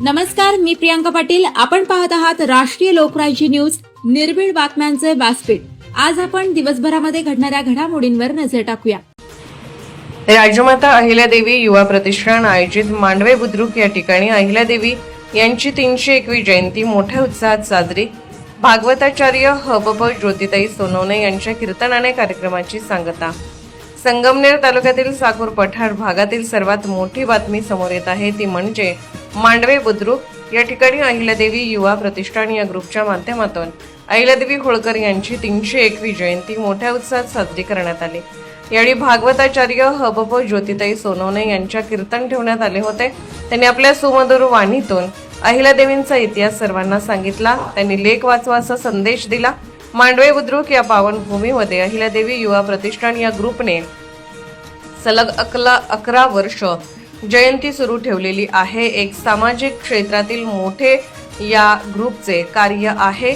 नमस्कार, मी प्रियांका पाटील. आपण पाहत आहात राष्ट्रीय लोकराज्य न्यूज, निर्भीड बातम्यांचे व्यासपीठ. आज आपण दिवसभरामध्ये घडणाऱ्या घडामोडींवर नजर टाकूया. राजमाता अहिल्यादेवी युवा प्रतिष्ठान आयोजित मांडवे बुद्रुक या ठिकाणी अहिल्यादेवी यांची 301वी जयंती मोठ्या उत्साहात साजरी. भागवताचार्य हबप ज्योतिताई सोनवणे यांच्या कीर्तनाने कार्यक्रमाची सांगता. संगमनेर तालुक्यातील साकूर पठार भागातील सर्वात मोठी बातमी समोर येत आहे, ती म्हणजे मांडवे बुद्रुक या ठिकाणी अहिल्यादेवी युवा प्रतिष्ठान या ग्रुपच्या माध्यमातून अहिल्यादेवी होळकर यांची 301वी जयंती मोठ्या उत्साहात साजरी करण्यात आली. यावेळी भागवताचार्य हबप ज्योतिताई सोनवणे यांच्या कीर्तन ठेवण्यात आले होते. त्यांनी आपल्या सुमधुर वाणीतून अहिल्यादेवींचा इतिहास सर्वांना सांगितला. त्यांनी लेख वाचवा असा संदेश दिला. मांडवे बुद्रुक या पावनभूमीमध्ये अहिल्यादेवी युवा प्रतिष्ठान या ग्रुपने सलग 11 वर्ष जयंती सुरू ठेवलेली आहे. एक सामाजिक क्षेत्रातील मोठे या ग्रुपचे कार्य आहे,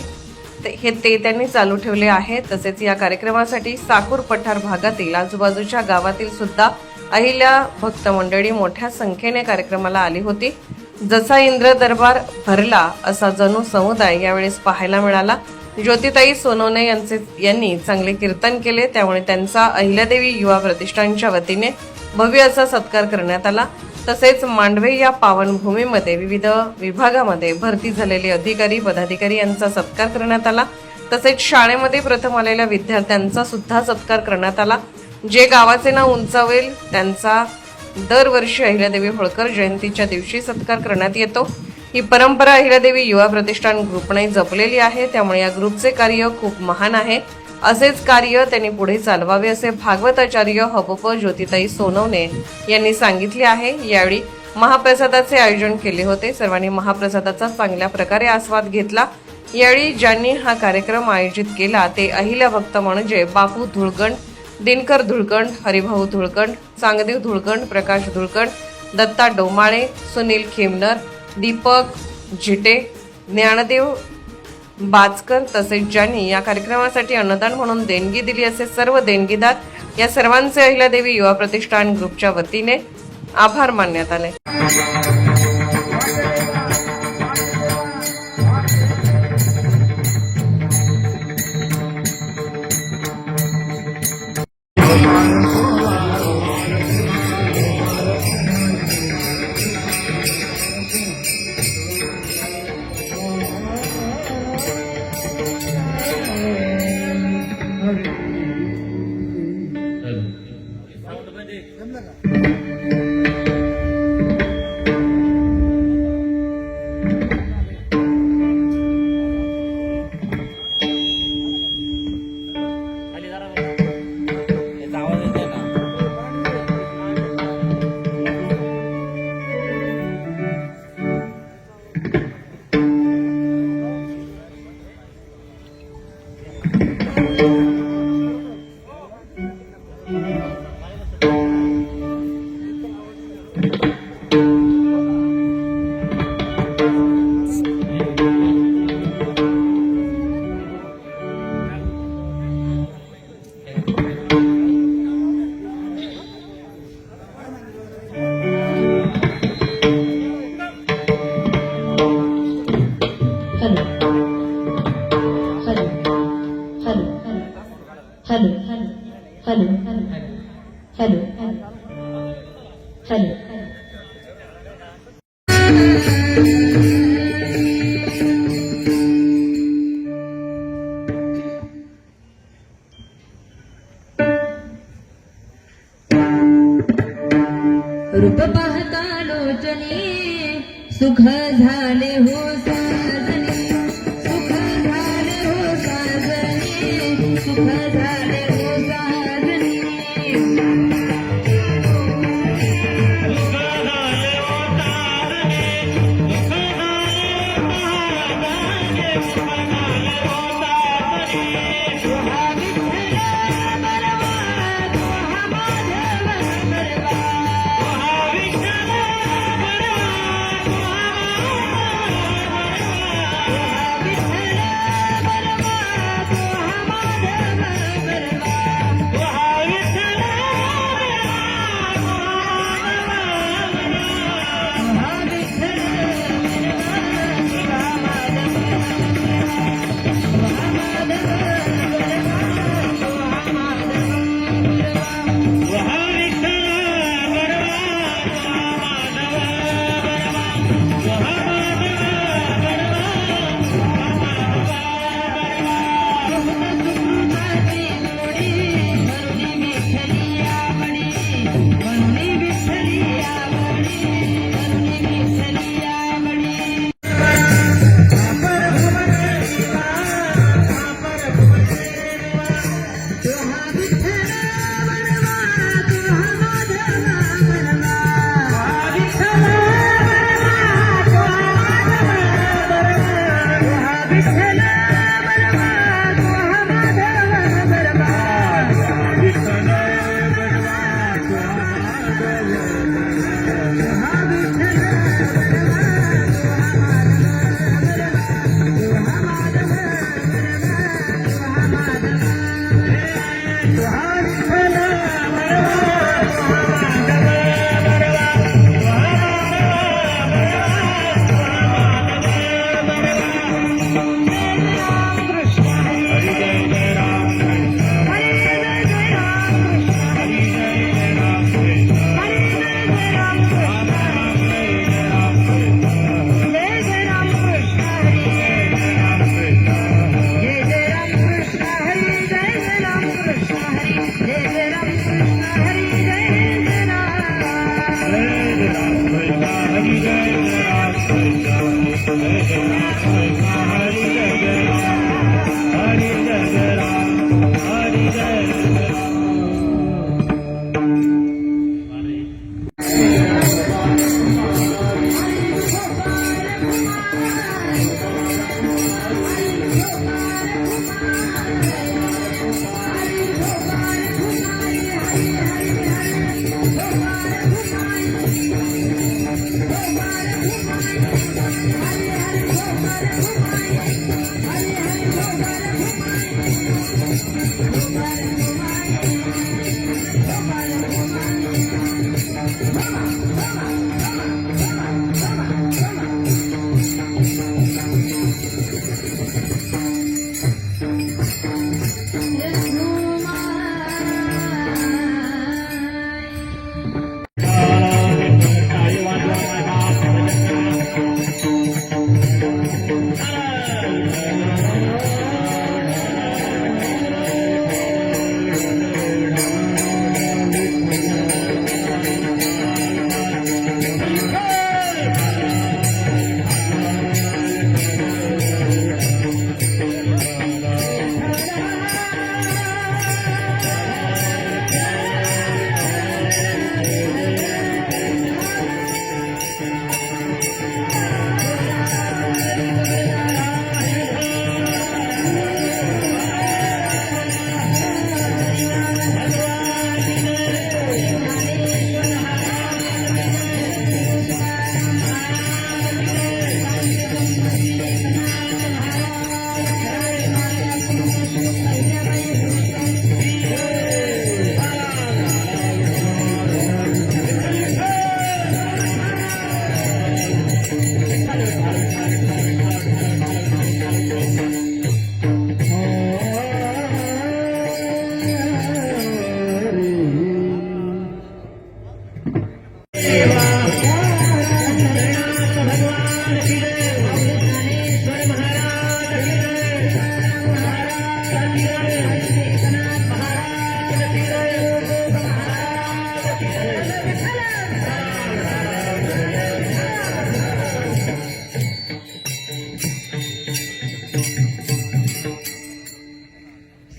ते त्यांनी चालू ठेवले आहे. तसेच या कार्यक्रमासाठी साकूर पठार भागातील आजूबाजूच्या गावातील सुद्धा अहिल्या भक्त मंडळी मोठ्या संख्येने कार्यक्रमाला आली होती. जसा इंद्र दरबार भरला असा जणू समुदाय यावेळेस पाहायला मिळाला. ज्योतिताई सोनवणे यांनी चांगले कीर्तन केले, त्यामुळे त्यांचा अहिल्यादेवी युवा प्रतिष्ठानच्या वतीने भव्य असा सत्कार करण्यात आला. तसेच मांडवे या पावनभूमीमध्ये विविध विभागामध्ये भरती झालेले अधिकारी पदाधिकारी यांचा सत्कार करण्यात आला. तसेच शाळेमध्ये प्रथम आलेल्या विद्यार्थ्यांचा सुद्धा सत्कार करण्यात आला. जे गावाचे नाव उंचावेल त्यांचा दरवर्षी अहिल्यादेवी होळकर जयंतीच्या दिवशी सत्कार करण्यात येतो. ही परंपरा अहिल्यादेवी युवा प्रतिष्ठान ग्रुपने जपलेली आहे, त्यामुळे या ग्रुपचे कार्य खूप महान आहे. असेच कार्य त्यांनी पुढे चालवावे असे भागवताचार्य हबप ज्योतिताई सोनवणे यांनी सांगितले आहे. यावेळी महाप्रसादाचे आयोजन केले होते. सर्वांनी महाप्रसादाचा चांगल्या प्रकारे आस्वाद घेतला. यावेळी ज्यांनी हा कार्यक्रम आयोजित केला ते अहिल्या भक्त म्हणजे बापू धुळकंड, दिनकर धुळकंड, हरिभाऊ धुळकंड, चांगदेव धुळकंड, प्रकाश धुळकंड, दत्ता डोमाळे, सुनील खेमनर, दीपक झिटे, ज्ञानदेव बाचकर. तसेच ज्यांनी या कार्यक्रमासाठी अनुदान म्हणून देणगी दिली असे सर्व देणगीदार या सर्वांचे अहिल्यादेवी युवा प्रतिष्ठान ग्रुपच्या वतीने आभार मानण्यात आले. रूप पाहता लोचने सुख झाले हो साजने, सुख झाले हो साजने, सुख झाले हो साजने.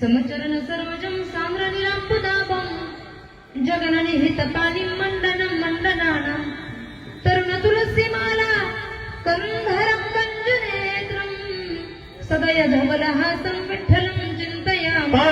समचरण सर्वजं साम्रानिराम्बुदाभं जगननिहितपाणिं मण्डनं मण्डनानां तरुणतुलसीमाला करुणधरं कञ्जनेत्रं सदय धवलहासं विठ्ठलं चिन्तयामि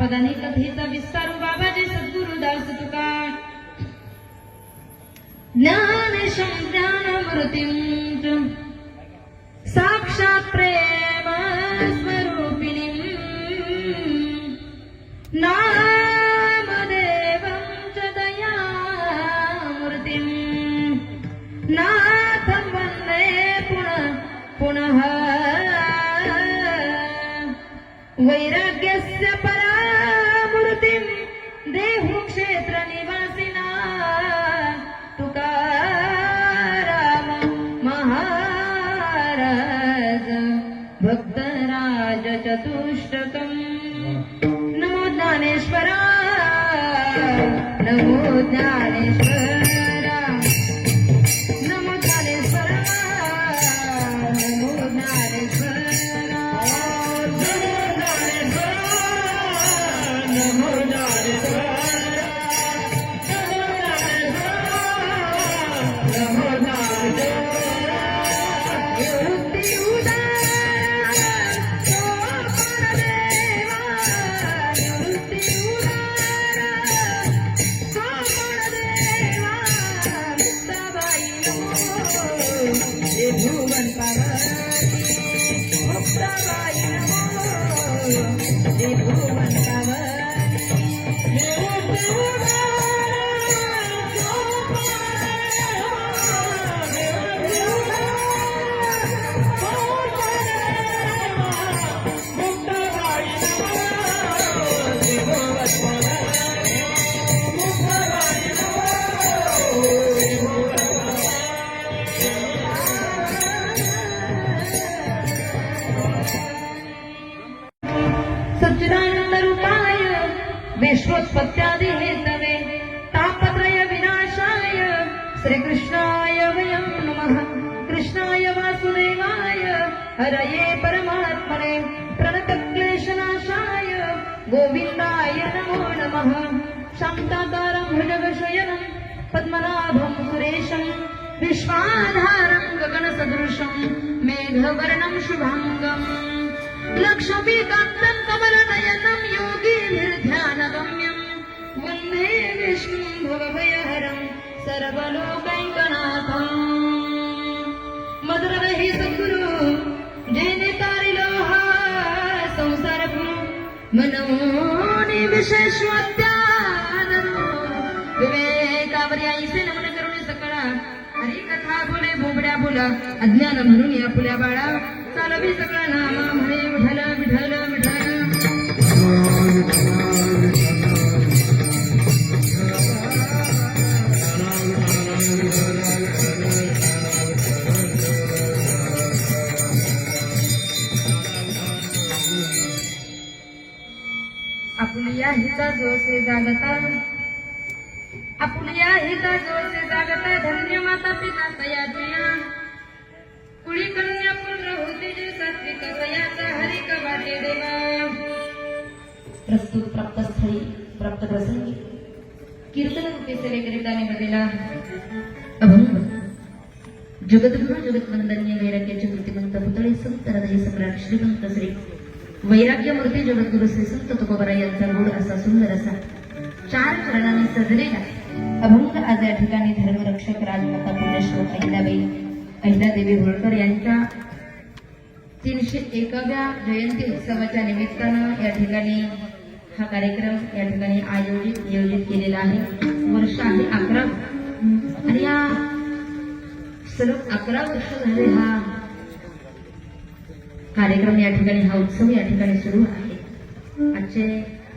पदाने कथेचा विस्तारू बाबाजी सद्गुरुदास तुका ज्ञानेशं ज्ञानमूर्तिं साक्षात् प्रेम स्वरूपिणीं नामदेवं च दयामूर्तिं नाथं वन्दे पुनः पुनः वैराग्यस्य परामूर्तिं देहु क्षेत्र निवासिना तुकाराम महाराज भक्तराज चतुष्टकम् नमो ज्ञानेश्वरा नमो ज्ञानेश्वरा नमो ज्ञानेश्वरा नमो ज्ञानेश्वरा नमो ज्ञानेश्वरा नमो ज्ञानेश्वरा निवृत्ति उदारा सोमदेवा निवृत्ति उदारा सोमदेवा मुक्ताबाई नमो हे भुवन पावनी मुक्ताबाई नमो हे भुवन पावनी निवृत्ति सच्चिदानंदरूपाय विश्वोत्पत्त्यादि हेतवे तापत्रय विनाशाय श्रीकृष्णाय वयं नमः कृष्णाय वासुदेवाय हरये परमात्मने प्रणतक्लेशनाशाय गोविन्दाय नमो नमः शान्ताकारं भुजगशयनं पद्मनाभं सुरेशं विश्वाधारं गगनसदृशं मेघवर्णं शुभाङ्गम् लक्ष्मीकान्तं कमलनयनं योगिभिर्ध्यानगम्यं वन्दे विष्णुं भवभयहरं सर्वलोकैकनाथम् मधुरहि सद्गुरु जैने तारिलोहा संसारपुरु मनोनि विशेषवाद्याननो विवेकावर्याईसे नमन करुणी सकळा हरी कथा बोले बोबड्या बोला अज्ञान म्हणून या फुल्या बाळा चालवी सकळ नामा म्हणे विठ्ठल विठ्ठल विठ्ठल आपुलिया हिता जोसे जागता आपुलिया हिता जोसे जागता धन्य माता पिता तयाजिया कुळी कन्या पुत्र होते जे सात्विक तयाचा हरी कवाटे देवा प्रस्तुत प्राप्त स्थळी प्राप्त प्रसंगी कीर्तन रूपे सेवेकरिता निवडलेला अभंग जगद्गुरु जगद्वंदनीय वैराग्याचे मूर्तिमंत पुतळे संत हृदय सम्राट श्रीमंत श्री वैराग्य मूर्ती जगद्गुरु श्री संत तुकोबाराय यांचा गोड असा सुंदर असा 4 चरणांनी सजलेला अभंग आज या ठिकाणी धर्मरक्षक राजमाता पुण्यश्लोक अहिल्यादेवी होळकर यांच्या 301व्या जयंती उत्सवाच्या निमित्तानं या ठिकाणी हा कार्यक्रम या ठिकाणी आयोजित केलेला आहे. वर्ष आहे 11 आणि या सलग 11 वर्ष झाले हा कार्यक्रम या ठिकाणी हा उत्सव या ठिकाणी सुरू आहे. आजचे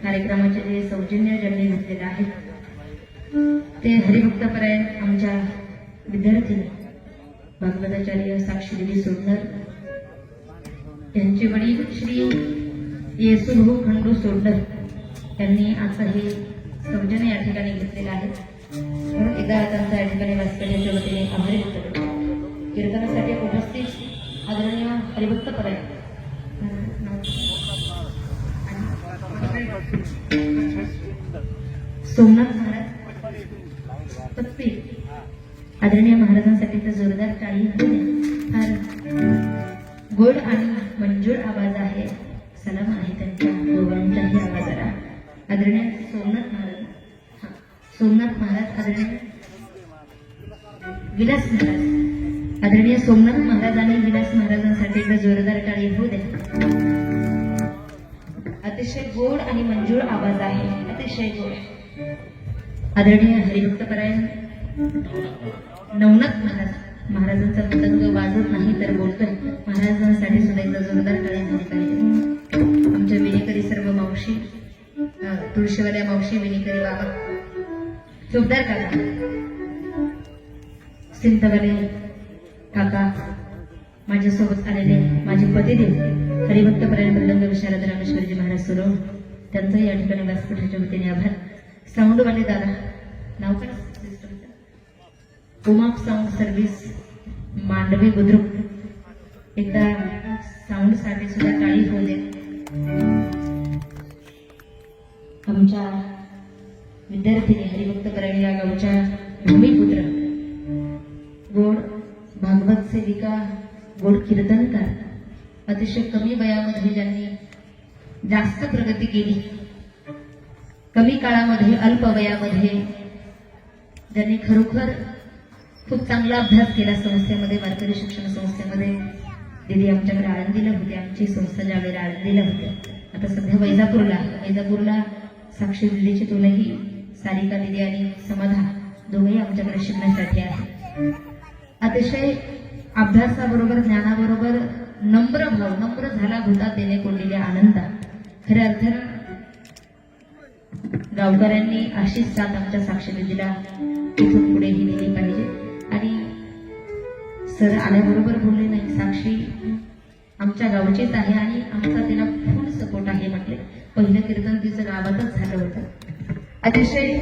कार्यक्रमाचे जे सौजन्य ज्यांनी घेतलेलं आहे ते हरिभक्तपरायण आमच्या विद्यार्थ्यांनी भागवताचार्य साक्षीदेवी सोडणर यांचे वडील श्री येसूभाऊ खंडू सोडणर यांनी आता हे सौजन्य या ठिकाणी घेतलेलं आहे. म्हणून एकदा त्यांचा या ठिकाणी वाचकऱ्यांच्या वतीने आभारी व्यक्त करतो. कीर्तनासाठी उपस्थित आदरणीय हरिभक्तपरायण सोमनाथ महाराज पत्पी आदरणीय महाराजांसाठी तर जोरदार टाळी फार गोड आणि मंजूर आवाज आहे. सलाम आहे त्यांच्या दोघांच्याही आवाजाला. आदरणीय सोमनाथ महाराज आदरणीय विलास महाराज आदरणीय सोमनाथ महाराज आणि विलास महाराजांसाठी एकदा जोरदार टाळी होऊ द्या. अतिशय गोड आणि मंजूर आवाज आहे. अतिशय गोड. आदरणीय हरिभक्तपरायण नवनाथ महाराज महाराजांचा पतंग वाजत नाही तर बोलतोय. महाराजांसाठी सुद्धा एकदा जोरदार टाळ्या झाली पाहिजे. आमच्या विनेकरी सर्व मावशी, तुळशीवाल्या मावशी, विनेकरी बाबा, जोरदार काका, सिंतवाले काका, माझ्यासोबत आलेले माझे पतिदेव हरिभक्तपरायण मृदंग विशारद रामेश्वरजी महाराज सुरव, त्यांचं या ठिकाणी व्यासपीठाच्या वतीने आभार. साऊंडवाले दादा, नाव काय सिस्टमचं? उमाप साऊंड सर्व्हिस मांडवी बुद्रुक, एकदा साऊंड साठी सुद्धा टाळी होऊ दे. आमच्या विद्यार्थिनी हरिभक्तपरायण या गावच्या भूमिपुत्र, गोड भागवत सेविका, गोड कीर्तनकार, अतिशय कमी वयामध्ये ज्यांनी जास्त प्रगती केली, कमी काळामध्ये अल्प वयामध्ये ज्यांनी खरोखर खूप चांगला अभ्यास केला संस्थेमध्ये, वारकरी शिक्षण संस्थेमध्ये. दिदी आमच्याकडे आळंदीला होती, आमची संस्था ज्यावेळेला आळंदीला होती. आता सध्या वैजापूरला साक्षी दिल्लीची तुलाही सारिका दिदी आणि समाधा दोघेही आमच्याकडे शिकण्यासाठी आहे. अतिशय अभ्यासाबरोबर ज्ञानाबरोबर नम्र भाव, नम्र झाला भूता देणे कोंडिल्या आनंदा. खऱ्या अर्थानं गावकऱ्यांनी अशीच साथ आमच्या साक्षी दिदीला इथून पुढेही दिली पाहिजे. आणि सर आल्याबरोबर बोलले नाही, साक्षी आमच्या गावचीच आहे आणि आमचा तिला फुल सपोर्ट आहे म्हटले. पहिलं कीर्तन तिचं गावातच झालं होतं. अतिशय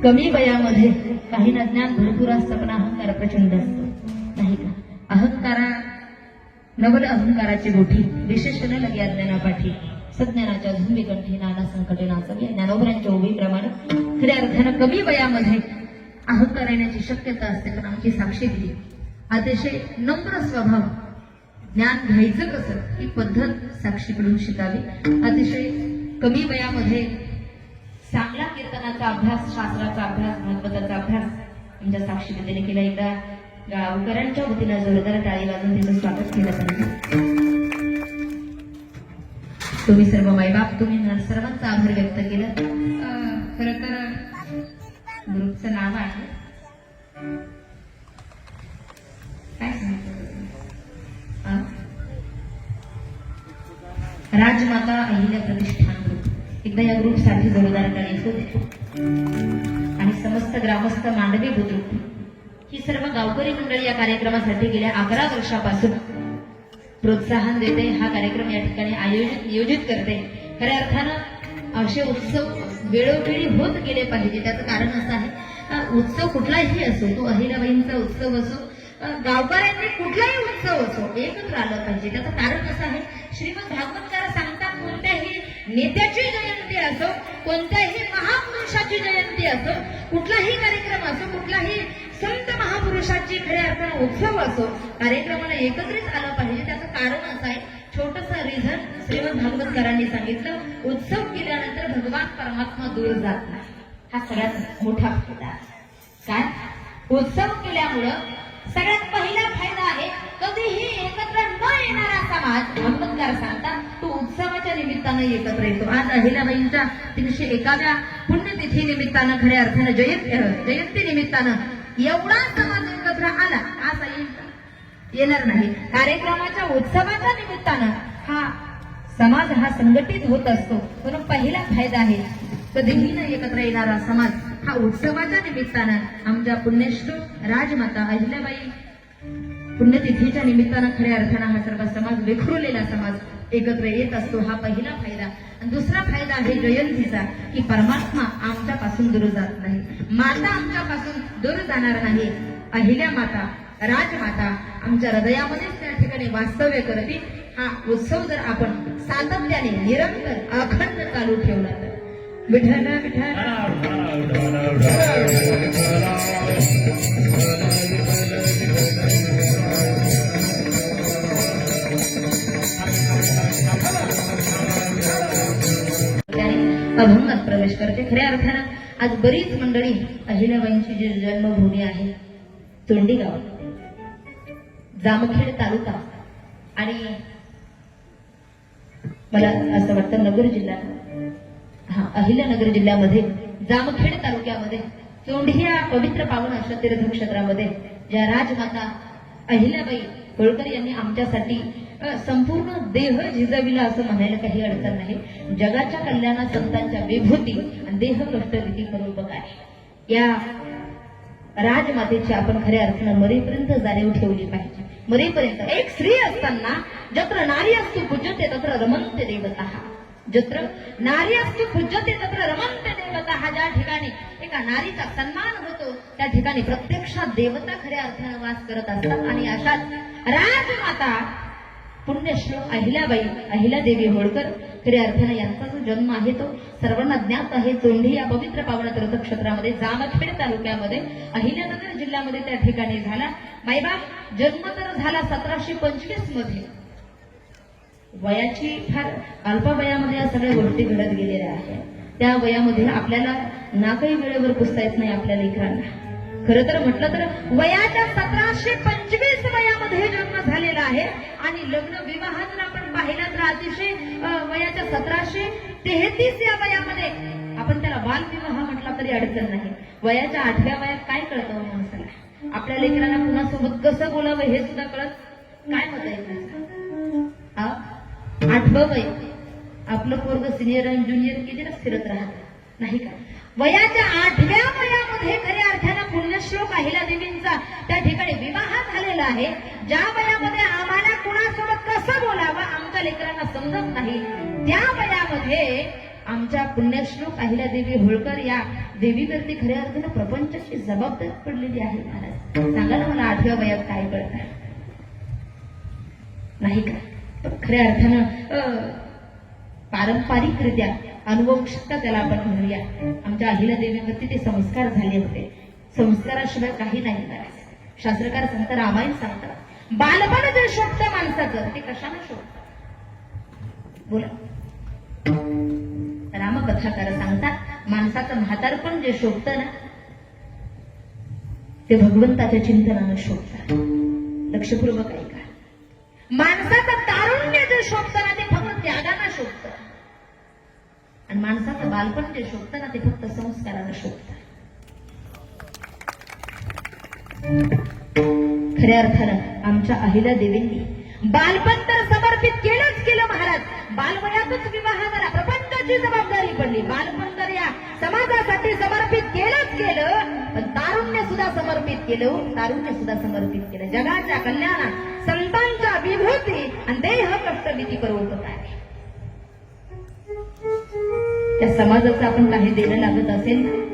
कमी वयामध्ये काही ना ज्ञान भरपूर असतं पण अहंकार प्रचंड असतो, नाही का? अहंकारा नवल अहंकाराची गोठी, विशेष न लगे अज्ञानापाठी, सज्ञानाच्या झुंबीकंठी नाना संकटे नाचवी. ज्ञानोबरांच्या उभीप्रमाणे खऱ्या अर्थानं कमी वयामध्ये अहंकार येण्याची शक्यता असते. पण आमची साक्षी दिली अतिशय नम्र स्वभाव, ज्ञान घ्यायचं कसं ही पद्धत साक्षीकडून शिकावी. अतिशय कमी वयामध्ये चांगला कीर्तनाचा अभ्यास, शास्त्राचा अभ्यास, भागवताचा अभ्यास आमच्या साक्षी दिदीने केला. एकदा गावकऱ्यांच्या वतीनं जोरदार टाळी वाजून तिचं स्वागत केलं पाहिजे. तुम्ही सर्व मायबाप, तुम्ही सर्वांचा आभार व्यक्त केला. खरं तर ग्रुपचं नाव आहे काय सांगितलं, राजमाता अहिल्या प्रतिष्ठान ग्रुप. एकदा या ग्रुपसाठी जोरदार टाळी होते. आणि समस्त ग्रामस्थ मांडवी बुद्रुक ही सर्व गावकरी मंडळी या कार्यक्रमासाठी गेल्या 11 वर्षापासून प्रोत्साहन देते. हा कार्यक्रम या ठिकाणी नियोजित करते. खऱ्या अर्थानं असे उत्सव वेळोवेळी होत गेले पाहिजे. त्याचं कारण असं आहे, उत्सव कुठलाही असो, तो अहिल्याबाईंचा उत्सव असो, गावकऱ्यांनी कुठलाही उत्सव असो, एकत्र आलं पाहिजे. त्याचं कारण असं आहे, श्रीमद भागवतकार सांगतात, कोणत्याही नेत्याची जयंती असो, कोणत्याही महापुरुषाची जयंती असो, कुठलाही कार्यक्रम असो, कुठलाही संत महापुरुषाची खऱ्या अर्थानं उत्सव असो, कार्यक्रमाला एकत्रित आलं पाहिजे. त्याचं कारण असं आहे, छोटंसं रिझन श्रीमद भागवतकारांनी सांगितलं, उत्सव केल्यानंतर भगवान परमात्मा दूर जात नाही. हा सगळ्यात मोठा फायदा. काय उत्सव केल्यामुळं सगळ्यात पहिला फायदा आहे, कधीही एकत्र न येणारा समाज भागवतकार सांगतात तो उत्सवाच्या निमित्तानं एकत्र येतो. आज अहिल्याबाईंच्या 301व्या पुण्यतिथी निमित्तानं, खऱ्या अर्थानं जयंती निमित्तानं एवढा समाज एकत्र आला. आज येणार नाही. कार्यक्रमाच्या उत्सवाच्या निमित्तानं हा समाज हा संघटित होत असतो. म्हणून पहिला फायदा आहे, कधीही न एकत्र येणारा समाज हा उत्सवाच्या निमित्तानं, आमच्या पुण्यश्लोक राजमाता अहिल्याबाई पुण्यतिथीच्या निमित्तानं खऱ्या अर्थानं हा सर्व समाज, विखुरलेला समाज एकत्र येत असतो. हा पहिला फायदा. आणि दुसरा फायदा आहे जयंतीचा, की परमात्मा आमच्यापासून दूर जात नाही, माता आमच्यापासून दूर जाणार नाही. अहिल्या माता, राजमाता आमच्या हृदयामध्येच त्या ठिकाणी वास्तव्य करते. हा उत्सव जर आपण सातत्याने, निरंतर, अखंड चालू ठेवला तर विठ्ठल विठ्ठल अभंगात प्रवेश करते. खऱ्या अर्थानं आज बरीच मंडळी अहिल्याबाईंची जी जन्मभूमी आहे तोंडीगाव, जामखेड तालुका, आणि मला असं वाटतं नगर जिल्हा, अहिल्यानगर जिल्ह्यामध्ये जामखेड तालुक्यामध्ये चोंडी या पवित्र पावन अशा तीर्थक्षेत्रामध्ये ज्या राजमाता अहिल्याबाई होळकर यांनी आमच्यासाठी संपूर्ण देह झिजविला असं म्हणायला काही अडचण नाही. जगाच्या कल्याणात संतांच्या विभूती आणि देह कष्टविधी करून बघा. या राजमातेची आपण खऱ्या अर्थानं मरेपर्यंत जाणीव ठेवली पाहिजे. मरेपर्यंत एक स्त्री असताना जत्र नारी असतो पूज्यते तत्र रमन्ते देवतः. जत्र नारी असतो पूज्यते तत्र रमन्ते देवतः. ज्या ठिकाणी एका नारीचा सन्मान होतो त्या ठिकाणी प्रत्यक्षात देवता खऱ्या अर्थानं वास करत असतात. आणि अशाच राजमाता पुण्यश्लोक अहिल्याबाई अहिल्यादेवी होळकर खऱ्या अर्थानं यांचा जो जन्म आहे तो सर्वांना ज्ञात आहे. चोंढी या पवित्र पावन तीर्थक्षेत्रामध्ये जामखेड तालुक्यामध्ये अहिल्यानगर जिल्ह्यामध्ये त्या ठिकाणी झाला. मायबाप जन्म तर झाला 1725 मध्ये. वयाची फार अल्पवयामध्ये या सगळ्या गोष्टी घडत गेलेल्या आहेत. त्या वयामध्ये आपल्याला ना काही वेळेवर पुसता येत नाही आपल्या लेकरांना. खरं तर म्हटलं तर वयाच्या 1725 वयामध्ये जन्म झालेला आहे आणि लग्न विवाह जर आपण पाहिला तर अतिशय वयाच्या 1733 या वयामध्ये आपण त्याला बालविवाह म्हटला तरी अडचण नाही. वयाच्या 8व्या वयात काय कळतं माणसाला? आपल्या लेकरांना कुणासोबत कसं बोलावं हे सुद्धा कळत. काय मत आहे तुमचं? 8वं वय आपलं पोरग सिनियर आणि ज्युनियर कितीला फिरत राहत नाही का? वयाच्या 8व्या वयामध्ये खऱ्या अर्थानं पुण्यश्लोक अहिल्यादेवींचा त्या ठिकाणी विवाह झालेला आहे. ज्या वयामध्ये आम्हाला कुणासोबत कसं बोलावं आमच्या लेकरांना समजत नाही त्या वयामध्ये आमच्या पुण्यश्लोक अहिल्यादेवी होळकर या देवीवरती खऱ्या अर्थानं प्रपंचाची जबाबदारी पडलेली आहे. महाराज सांगा ना मला 8व्या वयात काय कळतं नाही का? खऱ्या अर्थानं पारंपरिकरित्या अनुवंशिकता त्याला आपण म्हणूया. आमच्या अहिल्यादेवीवरती ते संस्कार झाले होते. संस्काराशिवाय काही नाही करायचं. शास्त्रकार सांगतात, रामायण सांगतात, बालपण जे शोभतं माणसाचं ते कशानं शोभतं? बोला. रामकथाकार सांगतात माणसाचं म्हातारपण जे शोभतं ना ते भगवंताच्या चिंतनानं शोभतं. लक्षपूर्वक ऐका. माणसाचं तारुण्य जे शोभतं ना ते फक्त त्यागानं शोभतं आणि माणसाचं बालपण जे शोभतं ना ते फक्त संस्कारानं शोभतं. खऱ्या अर्थानं आमच्या अहिल्यादेवींनी बालपण तर समर्पित केलंच केलं महाराज. बालवयातच विवाह झाला. प्रपंचाची जबाबदारी पडली. बालपण तर या समाजासाठी समर्पित केलंच केलं पण तारुण्य सुद्धा समर्पित केलं. तारुण्य सुद्धा समर्पित केलं जगाच्या कल्याणात संतांच्या विभूती आणि देह कष्टविधी करून काय त्या समाजाचं आपण काही देणं लागत असेल ना.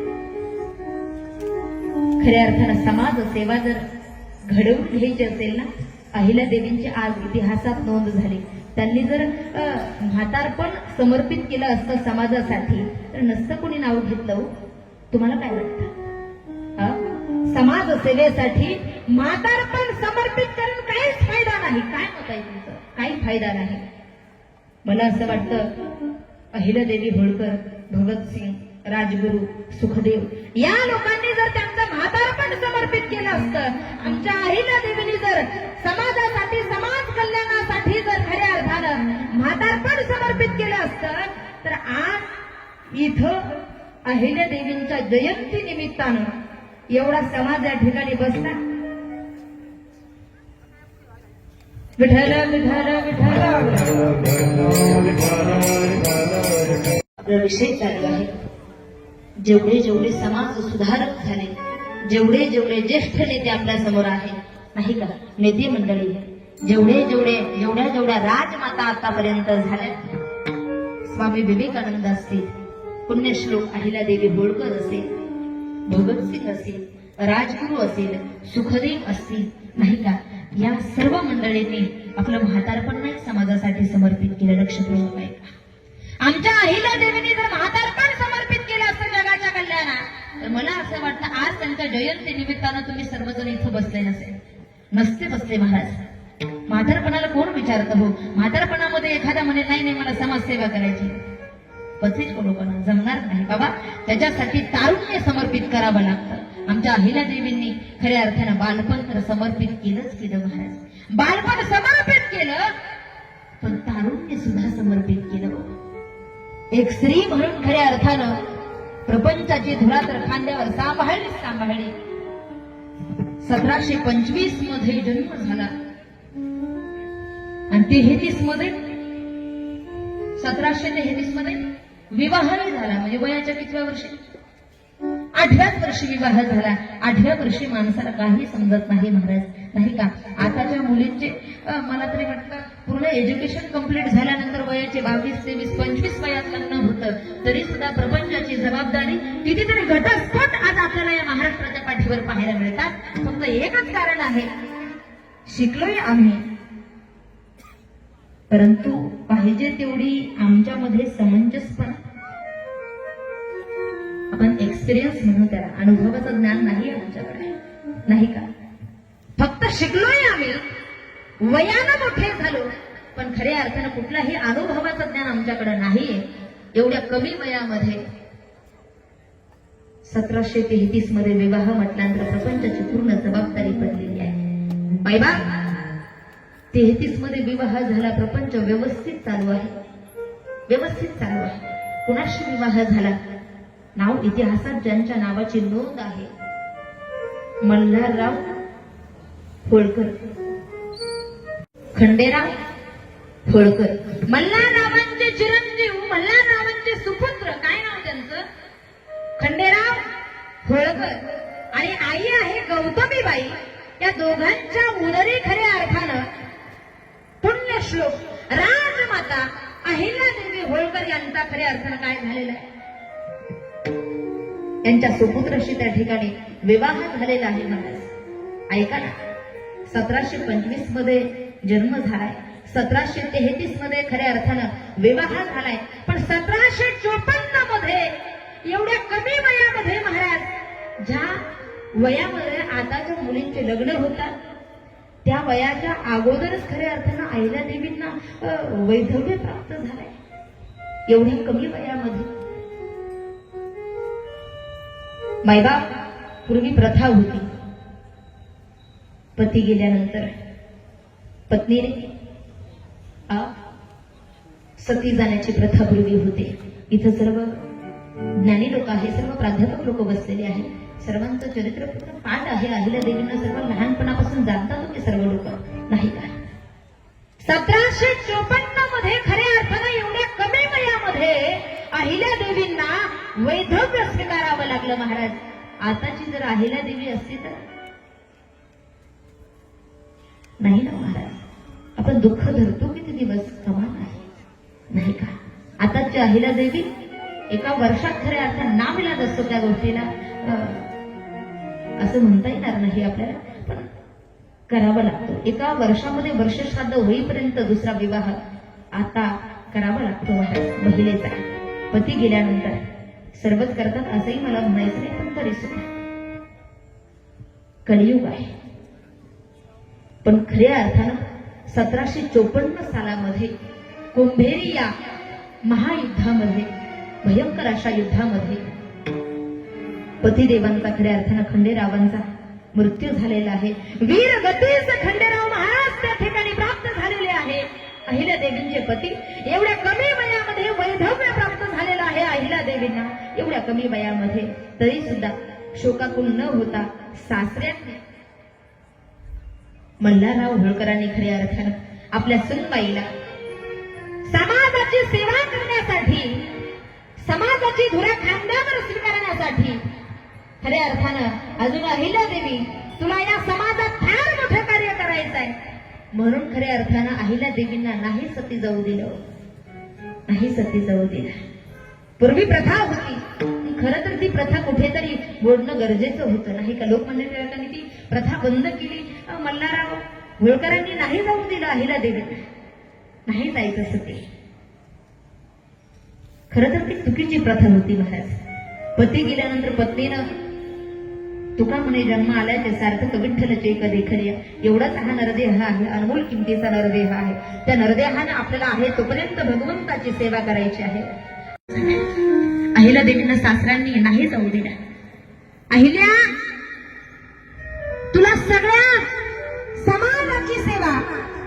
खऱ्या अर्थानं समाज सेवा जर घडवून घ्यायची असेल ना अहिल्यादेवींची आज इतिहासात नोंद झाली. त्यांनी जर म्हातारपण समर्पित केलं असतं समाजासाठी तर नसतं कोणी नाव घेतलं. तुम्हाला काय वाटतं? समाज सेवेसाठी म्हातारपण समर्पित करून काहीच फायदा नाही. काय मत आहे तुमचं? काही फायदा नाही. मला असं वाटतं अहिल्यादेवी होळकर, भगतसिंग, राजगुरू, सुखदेव या लोकांनी जर त्यांचं म्हातारपण समर्पित केलं असतं, आमच्या अहिल्यादेवींनी जर समाजासाठी समाज कल्याणासाठी जर खऱ्या अर्थानं म्हातारपण समर्पित केलं असतं तर आज इथं अहिल्यादेवींच्या जयंती निमित्तानं एवढा समाज या ठिकाणी बसला. विठ्ठल विठ्ठल विठ्ठल विषय चालू आहे. जेवढे जेवढे समाज सुधारक झाले, जेवढे जेवढे ज्येष्ठ नेते आपल्या समोर आहे नाही का, नेते मंडळी, जेवढ्या जेवढ्या राजमाता आतापर्यंत झाल्या, स्वामी विवेकानंद असतील, पुण्यश्लोक अहिल्यादेवी होळकर असेल, भगतसिंग असेल, राजगुरू असेल, सुखदेव असतील नाही का, या सर्व मंडळींनी आपलं म्हातारपण नाही समाजासाठी समर्पित केलं. लक्षपूर्वक आहे का? आमच्या अहिल्यादेवींनी जर म्हातारपण समर्पित केलं असतं जगाच्या कल्याणात तर मला असं वाटतं आज त्यांच्या जयंती निमित्तानं तुम्ही सर्वजण इथं बसले नसते बसले. महाराज म्हातारपणाला कोण विचारतं? हो, म्हातारपणामध्ये एखाद्या म्हणे नाही नाही मला समाजसेवा करायची, पचेच लोकांना जमणार नाही बाबा. त्याच्यासाठी तारुण्य समर्पित करावं लागतं. आमच्या अहिल्यादेवींनी खऱ्या अर्थानं बालपण तर समर्पित केलंच केलं महाराज. बालपण समर्पित केलं पण तारुण्य सुद्धा समर्पित केलं. एक स्त्री म्हणून खऱ्या अर्थानं प्रपंचाची धुरा तर खांद्यावर सांभाळली. 1725 मध्ये जन्म झाला आणि 33 मध्ये 1733 मध्ये विवाहही झाला. म्हणजे वयाच्या कितव्या वर्षी? 8व्याच वर्षी विवाह झाला. 8व्या वर्षी माणसाला काही समजत नाही महाराज, नाही का? आताच्या मुलींचे मला तरी वाटतं पूर्ण एज्युकेशन कंप्लीट झाल्यानंतर वयाचे 22, 23, 25 वयात लग्न होतं, तरी सुद्धा प्रपंचाची जबाबदारी कितीतरी घटस्फोट आज आपल्याला या महाराष्ट्राच्या पाठीवर पाहायला मिळतात. फक्त एकच कारण आहे, शिकलोय आम्ही, परंतु पाहिजे तेवढी आमच्यामध्ये समंजसपणा, आपण एक्सपिरियन्स म्हणू त्याला, अनुभवाचं ज्ञान नाही आमच्याकडे, नाही का? फक्त शिकलोय आम्ही, वयानं मोठे झालो, पण खऱ्या अर्थानं कुठलाही अनुभवाचं ज्ञान आमच्याकडे नाहीये. एवढ्या कमी वयामध्ये 1733 मध्ये विवाह म्हटल्यानंतर प्रपंचाची पूर्ण जबाबदारी पडलेली आहे. बायबा 33 मध्ये विवाह झाला, प्रपंच व्यवस्थित चालू आहे, व्यवस्थित चालू आहे. कुणाशी विवाह झाला? नाव इतिहासात ज्यांच्या नावाची नोंद आहे, मल्हारराव होळकर, खंडेराव होळकर. मल्हाररावांचे चिरंजीव, मल्हाररावांचे सुपुत्र, काय नाव त्यांचं? खंडेराव होळकर. आणि आई आहे गौतमीबाई. या दोघांच्या उदरी खऱ्या अर्थानं पुण्यश्लोक राजमाता अहिल्यादेवी होळकर यांचा खऱ्या अर्थानं काय झालेला आहे? यांच्या सुपुत्राशी त्या ठिकाणी विवाह झालेला आहे महाराज. ऐका ना, 1725 मध्ये जन्म झालाय, 1733 मध्ये खऱ्या अर्थानं विवाह झालाय, पण 1754 मध्ये एवढ्या कमी वयामध्ये महाराज, ज्या वयामध्ये आताच्या मुलींचे लग्न होतात त्या वयाच्या अगोदरच खऱ्या अर्थानं अहिल्यादेवींना वैधव्य प्राप्त झालंय. एवढ्या कमी वयामध्ये मायबाप, पूर्वी प्रथा होती, पती गेल्यानंतर पत्नीने सती जाण्याची प्रथा पूर्वी होते. इथं सर्व ज्ञानी लोक आहे, सर्व प्राध्यापक लोक बसलेले आहेत, सर्वांचं चरित्र पूर्ण पाठ आहे. अहिल्यादेवींना सर्व लहानपणापासून जाणता तुम्ही सर्व लोक, नाही का? 1754 मध्ये खऱ्या अर्थानं एवढ्या कमी वयामध्ये अहिल्यादेवींना वैधव्य स्वीकारावं लागलं महाराज. आताची जर अहिल्यादेवी असती तर नाही ना महाराज, आपण दुःख धरतो किती दिवस, कमाल आहे, नाही का? आताची अहिल्यादेवी एका वर्षात खऱ्या अर्थानं नाविलाज असतो त्या गोष्टीला, असं म्हणता येणार नाही आपल्याला, पण करावं लागतो. एका वर्षामध्ये वर्षश्राद्ध होईपर्यंत दुसरा विवाह आता करावा लागतो महाराज महिलेचा. पती गेल्यानंतर सर्वच करतात असंही मला म्हणायचं नाही, पण तरी सुद्धा कलियुग आहे. पण खऱ्या अर्थानं 1754 सालामध्ये कुंभेरी या महायुद्धामध्ये, भयंकर अशा युद्धामध्ये पतिदेवांचा खऱ्या अर्थानं खंडेरावांचा मृत्यू झालेला आहे. वीर गतीस खंडेराव महाराज त्या ठिकाणी प्राप्त झालेले आहे. अहिल्यादेवींचे पती एवढ्या कमी वयामध्ये वैधव्य प्राप्त झालेलं आहे अहिल्यादेवींना, एवढ्या कमी वयामध्ये, तरी सुद्धा शोकाकुल न होता सासऱ्यांनी मल्हारराव होळकरांनी खऱ्या अर्थानं आपल्या सुनबाईला समाजाची सेवा करण्यासाठी, समाजाची धुरा खांद्यावर स्वीकारण्यासाठी खऱ्या अर्थानं अजून अहिल्यादेवी तुला या समाजात फार मोठं कार्य करायचं आहे म्हणून खऱ्या अर्थानं अहिल्यादेवींना नाही सती जाऊ दिलं, नाही सती जाऊ दिलं. पूर्वी प्रथा होती, खरं तर ती प्रथा कुठेतरी मोडणं गरजेचं होतं, नाही का? लोकमान्य टिळकांनी ती प्रथा बंद केली. मल्हारराव होळकरांनी नाही जाऊ दिलं अहिल्यादेवींना, नाही जायचं सती. खरं तर ती चुकीची प्रथा होती महाराज. पती गेल्यानंतर पत्नीनं तुका म्हणे जन्म आलाय ते सार्थक विठ्ठलचे एक देखरिया, एवढाच हा नरदेह आहे, अनमोल किमतीचा नरदेह आहे. त्या नरदेहानं आपल्याला आहे तोपर्यंत भगवंताची सेवा करायची आहे. अहिल्यादेवींना सासऱ्यांनी नाही जाऊ दिला. अहिल्या, तुला सगळ्या समाजाची सेवा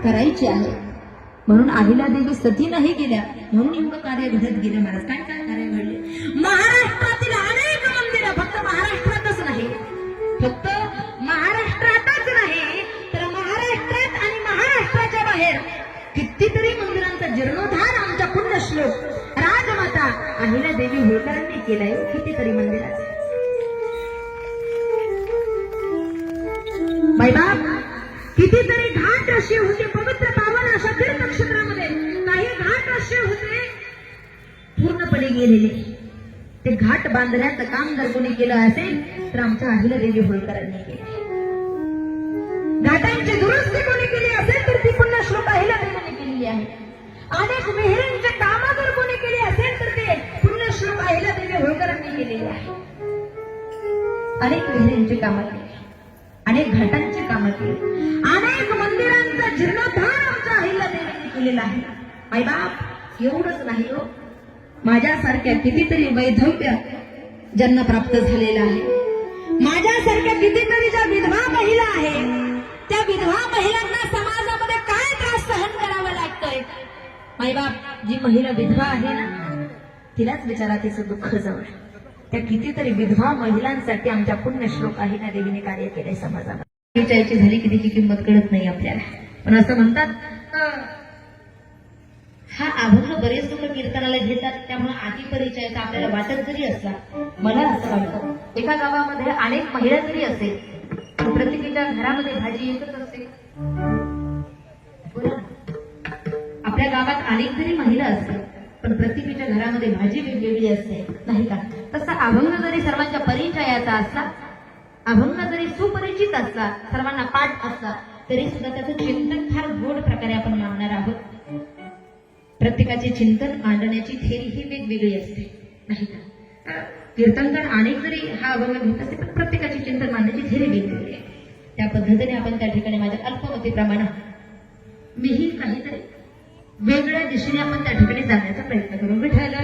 करायची आहे म्हणून अहिल्यादेवी सती नाही गेल्या, म्हणून एवढं कार्य घडत गेले महाराज. काय काय कार्य घडले? महाराष्ट्रातील अनेक मंदिरं, फक्त महाराष्ट्रातच नाही, फक्त महाराष्ट्रात जीर्णोद्धार आमच्या पुण्यश्लोक राजमाता अहिल्यादेवी होळकरांनी केलाय कितीतरी मंदिरात. बाईबाप कितीतरी घाट असे होते पवित्र पावन अशा तीर्थक्षेत्रामध्ये. काही घाट असे होते पूर्णपणे गेलेले. ते घाट बांधण्याचं काम जर कोणी केलं असेल तर आमच्या अहिल्यादेवी होळकरांनी केले. घाटांची दुरुस्ती कोणी केली असेल तर ती पुण्यश्लोक अहिल्यादेवीने केलेली आहे. अनेक विहिरींचे काम जर कोणी केली असेल तर ते पुण्यश्लोक अहिल्यादेवी होळकरांनी केलेले आहे. अनेक विहिरींची कामं केली, अनेक घाटांची कामं केली, अनेक मंदिरांचा जीर्णोद्धार आमच्या अहिल्यादेवीने केलेला आहे. मायबाप एवढंच नाही हो, माझ्यासारख्या कितीतरी वैधव्य ज्यांना प्राप्त झालेला आहे, माझ्यासारख्या कितीतरी ज्या विधवा महिला आहे, त्या विधवा महिलांना समाजामध्ये काय त्रास सहन करावा लागतोय. मायबाप जी महिला विधवा आहे ना तिलाच विचारा तिचं दुःख जवळ. त्या कितीतरी विधवा महिलांसाठी आमच्या पुण्यश्लोक अहिल्यादेवीने कार्य केले समाजामध्ये. विचारायची झाली की तिची किंमत कळत नाही आपल्याला. पण असं म्हणतात हा अभंग बरेच लोक कीर्तनाला घेतात, त्यामुळे आधी परिचयाचा आपल्याला वाटत जरी असला, मला असं वाटतं एका गावामध्ये अनेक महिला जरी असेल तर प्रत्येकीच्या घरामध्ये भाजी एकच असते. बोला, आपल्या गावात अनेक जरी महिला असतील पण प्रत्येकीच्या घरामध्ये भाजी वेगवेगळी असते नाही का. तसा अभंग जरी सर्वांच्या परिचयाचा असला, अभंग जरी सुपरिचित असला, सर्वांना पाठ असला, तरी सुद्धा त्याचं चिंतन फार गोड प्रकारे आपण मांडणार आहोत. प्रत्येकाचे चिंतन मांडण्याची थेरी ही वेगवेगळी असते नाही का. कीर्तनकार अनेक जरी हा अभंग घेत असते पण प्रत्येकाची चिंतन मांडण्याची थेरी वेगवेगळी आहे. त्या पद्धतीने आपण त्या ठिकाणी माझ्या अल्पमतीप्रमाणे मीही काहीतरी वेगळ्या दिशेने आपण त्या ठिकाणी जाण्याचा प्रयत्न करू. विठायला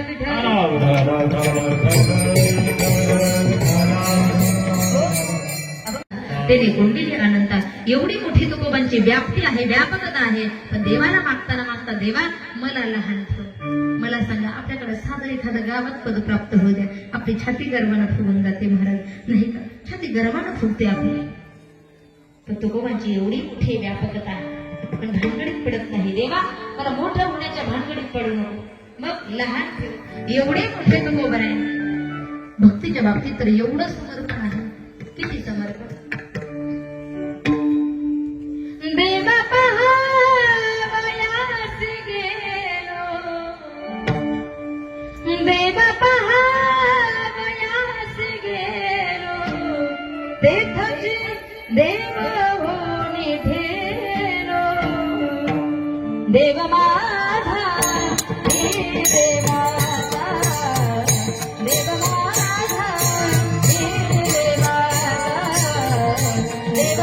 तेने कोंडिली अनंता. एवढी मोठी तुकोबांची व्याप्ती आहे, व्यापकता आहे. पण देवाला मागताना मागता देवा मला लहान ठेव. मला सांगा आपल्याकडे साधं एखादं गावात पद प्राप्त होऊ द्या, आपली छाती गर्वानं फुगून जाते महाराज नाही का. छाती गर्वानं फुगते आपली. पण तुकोबांची एवढी मोठी व्यापकता आहे पण भानगडीत पडत नाही. देवा मला मोठं होण्याच्या भानगडीत पडू नको, मग लहान ठेव. एवढे मोठे तुकोबा आहे. भक्तीच्या बाबतीत तर एवढं समर्पण आहे. किती समर्पण. देवा पहावयास गेलो, देवा पहावयास गेलो, तेथची देव होणी ठेलो. देव माझा हे देवाचा, देव माझा हे देवाचा, देव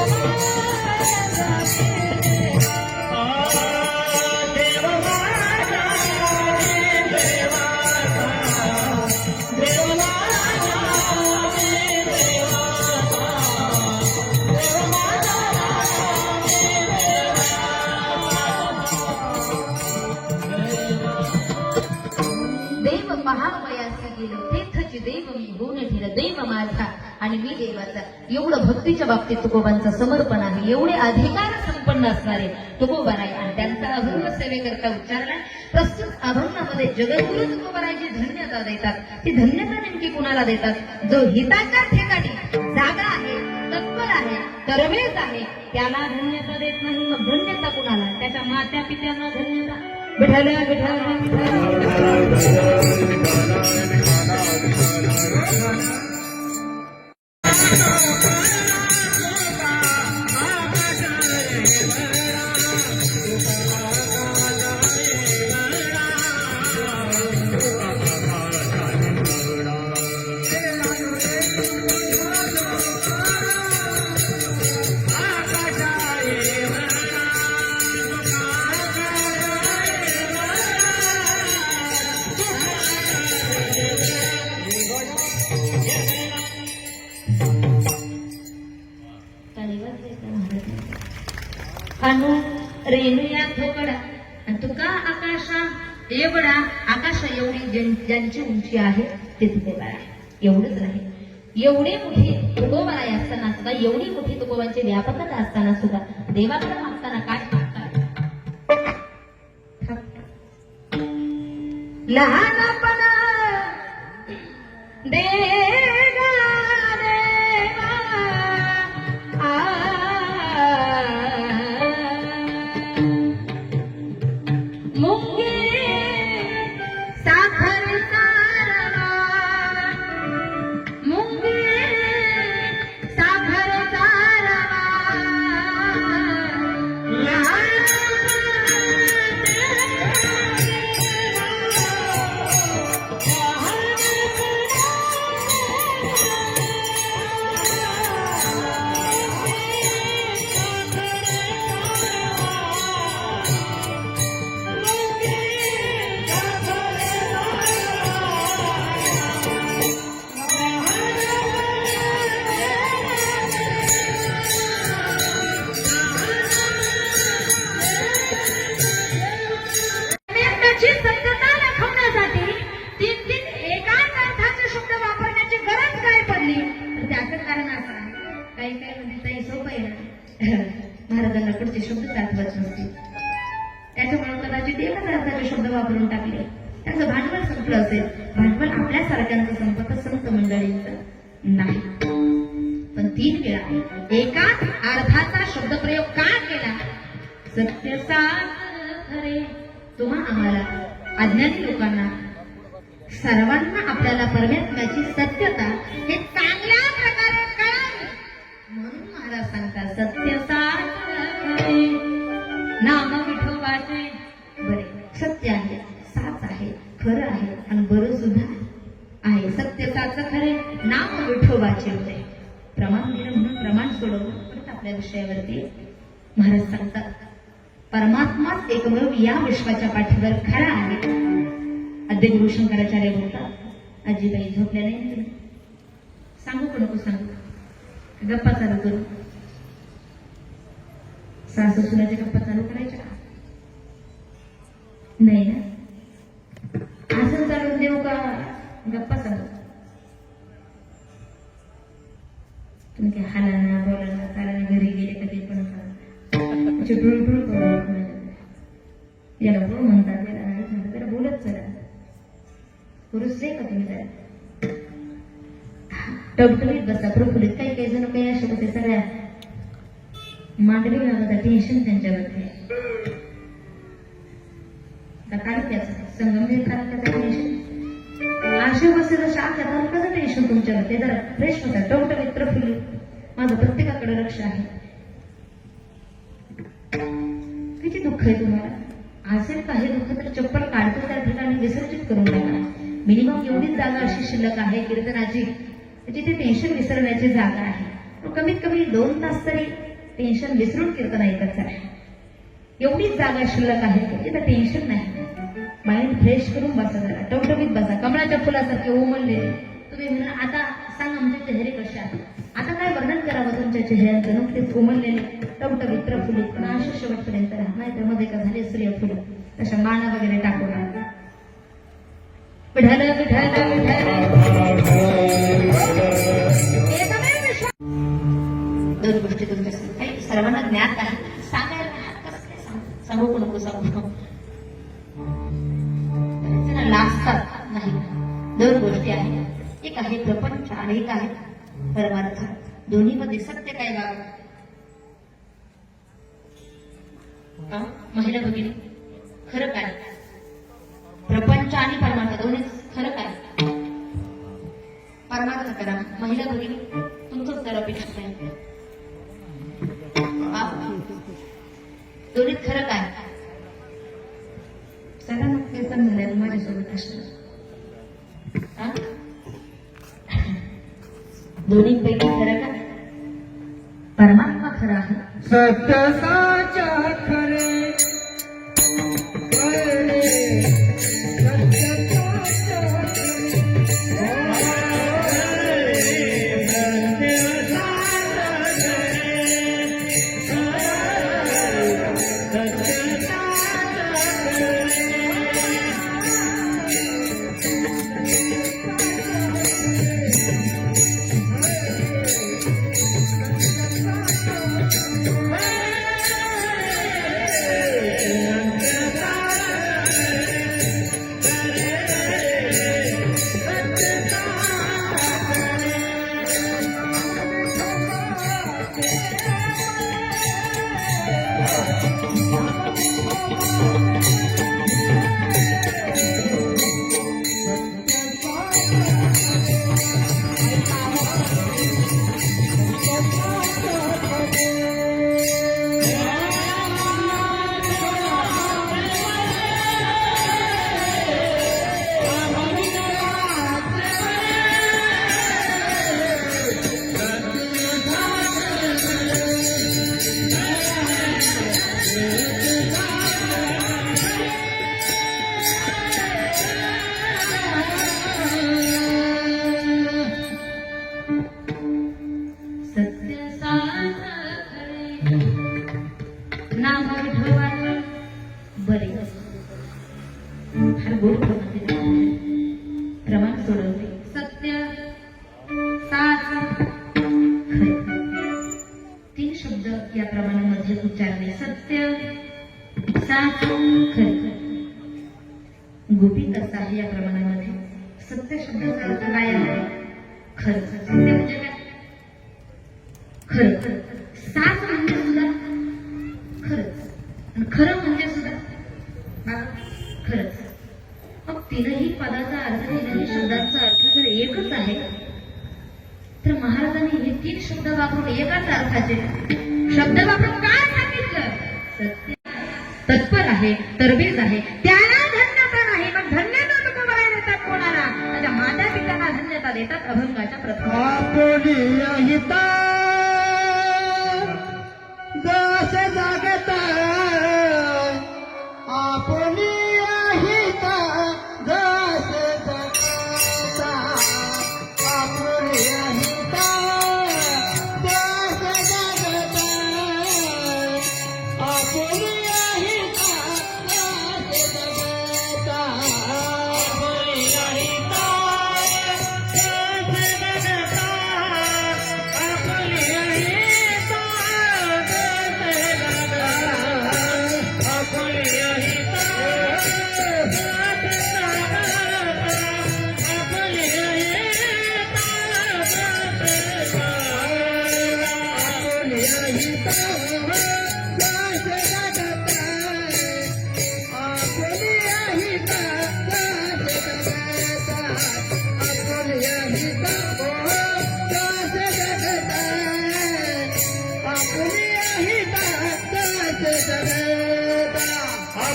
देव मी होऊन ठेल. देव माझा आणि मी देवाचा. एवढं भक्तीच्या बाबतीत तुकोबांचं समर्पण आहे. एवढे अधिकार संपन्न असणारे तुकोबाराय आणि त्यांचा अभंग सेवेकरता उच्चारला. प्रस्तुत अभंगामध्ये जगद्गुरु तुकोबारायची धन्यता देतात. ती धन्यता नेमकी कुणाला देतात. जो हिताच्या ठिकाणी जागा आहे, तत्पर आहे, तरवेज आहे, त्याला धन्यता देत नाही. मग धन्यता कुणाला? त्याच्या मात्या पित्यांना धन्यता. विठ्ठल विठ्ठल अनु रेणुया थोकडा तुका आकाशा एवढा. आकाशा एवढी ज्यांची उंची आहे ते तुकोबाराय. एवढंच नाही, एवढी मोठी तुकोबाराय असताना सुद्धा, एवढी मोठी तुकोबांची व्यापकता असताना सुद्धा देवाकडे मागताना काय मागतात. लहानपण देगा देवा आ मुंगी साखर चारवा मुंगी साखर चारवा त्याची सत्यता दाखवण्यासाठी तीन तीन एकाच अर्थाचे शब्द वापरण्याची गरज काय पडली तर त्याचं कारण असं आहे काही काय म्हणजे ताई सोपं आहे ना महाराजांना पुढचे शब्द आठवत नसतील त्याच्यामुळे कदाचित एकच अर्थाचे शब्द वापरून टाकले त्याचं भांडवल संपलं असेल भांडवल आपल्या सारख्यांचं संपत संत मंडळींचं नाही पण 3 वेळा एकाच अर्थाचा शब्दप्रयोग का केला सत्य साच खरे तुम्हा आम्हाला अज्ञानी लोकांना सर्वांना आपल्याला परमेश्वराची सत्यता हे चांगल्या प्रकारे कळावे म्हणून महाराज सांगतात सत्य साच खरे नाम विठोबाचे बरे सत्य आहे साच आहे खरं आहे आणि बरं सुद्धा आहे सत्य साच खरे नाम विठोबाचे होते प्रमाण दिलं म्हणून प्रमाण सोडवून परत आपल्या विषयावरती महाराज सांगतात परमात्माच एकमेव या विश्वाच्या पाठीवर खरा आहे आद्य गुरु शंकराचार्य बोलतात आजीबाई झोपल्या नाही सांगू का नको सांगू गप्पा चालू करू सासू सुनाच्या गप्पा चालू करायच्या का नाही ना असं चालून देऊ का गप्पा चालू तुम्ही काय हालाना बोलाना चालाना घरी गेले कधी पण टुळटुळ करू याला बोल म्हणतात याला नाही म्हणतात त्याला बोलत चला पुरुष रे का तुम्ही जरा टवटवीत बसा प्रफुल्लित काही काही जण काही असे होते सगळ्या मांडवी लागत टेन्शन त्यांच्यावरती काय त्याचं संगमनेर तालुक्याचं टेन्शन आशे बसेल शाख या तालुक्याचं टेन्शन तुमच्यावरती जरा फ्रेश होता टवटवीत प्रफुल्लित माझं प्रत्येकाकडे लक्ष आहे किती दुःख आहे तुम्हाला असेल काही दुःख तर चप्पल काढतो त्या ठिकाणी विसर्जित करून टाका मिनिमम एवढीच जागा अशी शिल्लक आहे कीर्तनाची जिथे टेन्शन विसरण्याची जागा आहे कमीत कमी 2 तास तरी टेन्शन विसरून कीर्तन ऐकत आहे एवढीच जागा शिल्लक आहे तिथं टेन्शन नाही माइंड फ्रेश करून बसा जरा टवटवीत बसा कमळाच्या फुलासारखे उमललेले तुम्ही म्हणा आता सांगा आमचे चेहरे कसे आहेत आता काय वर्णन करावं तुमच्या चेहऱ्यांचं नुकतेच उमललेले टवटवीत प्रफुल्लित पण अशा शेवटपर्यंत राहा नाही तर मध्ये का झाले सूर्यफुल अशा माना वगैरे टाकून विठाल विठाल विठाल 2 गोष्टी तुमच्यासाठी काही सर्वांना ज्ञात आहे सांगायला सांगू नको सांगू लाजतात नाही 2 गोष्टी आहेत एक आहे प्रपंच आणि एक आहे परमार्थ दोन्ही मध्ये सत्य काय गाव महिला भगिनी खरं काय प्रपंच आणि परमार्थ दोन्ही खरं काय परमार्थ करा महिला भगिनी तुमचंच जरा अपेक्षित आहे दोन्हीत खरं काय चला मग ते पण झालं माझ्यासोबत असणार दोन्हीपैकी खरं काय परमात्मा खरा आहे सत्य साचा खरे गोड प्रमाणात प्रमाण सोडवते. सत्य, साच, खरे. 3 शब्द या प्रमाणामध्ये उच्चारले. सत्य, साच, खरे. गोपी कसा आहे या प्रमाणामध्ये? सत्य शब्दाचा अर्थ काय आहे? खरं. सत्य म्हणजे काय? खरं. साच म्हणजे सुद्धा खरंच, आणि खरं म्हणजे सुद्धा खरंच. मग तीनही पदाचा अर्थ, तीनही शब्दांचा अर्थ जर एकच आहे, तर महाराजांनी हे 3 शब्द वापरून एकाच अर्थाचे शब्द वापरून काय सांगितलं? सत्य तत्पर आहे, तरबेज आहे, त्याला धन्यता नाही. मग धन्यता तुम्ही बघायला देतात कोणाला? त्याच्या माता पित्यांना धन्यता देतात अभंगाच्या प्रथम. आपुली अहिता जस जागता, आपुली अहिता जस जागता, आपुली अहिता जस जागता, आपुली अहिता जस जागता, आपुली अहिता जस जागता,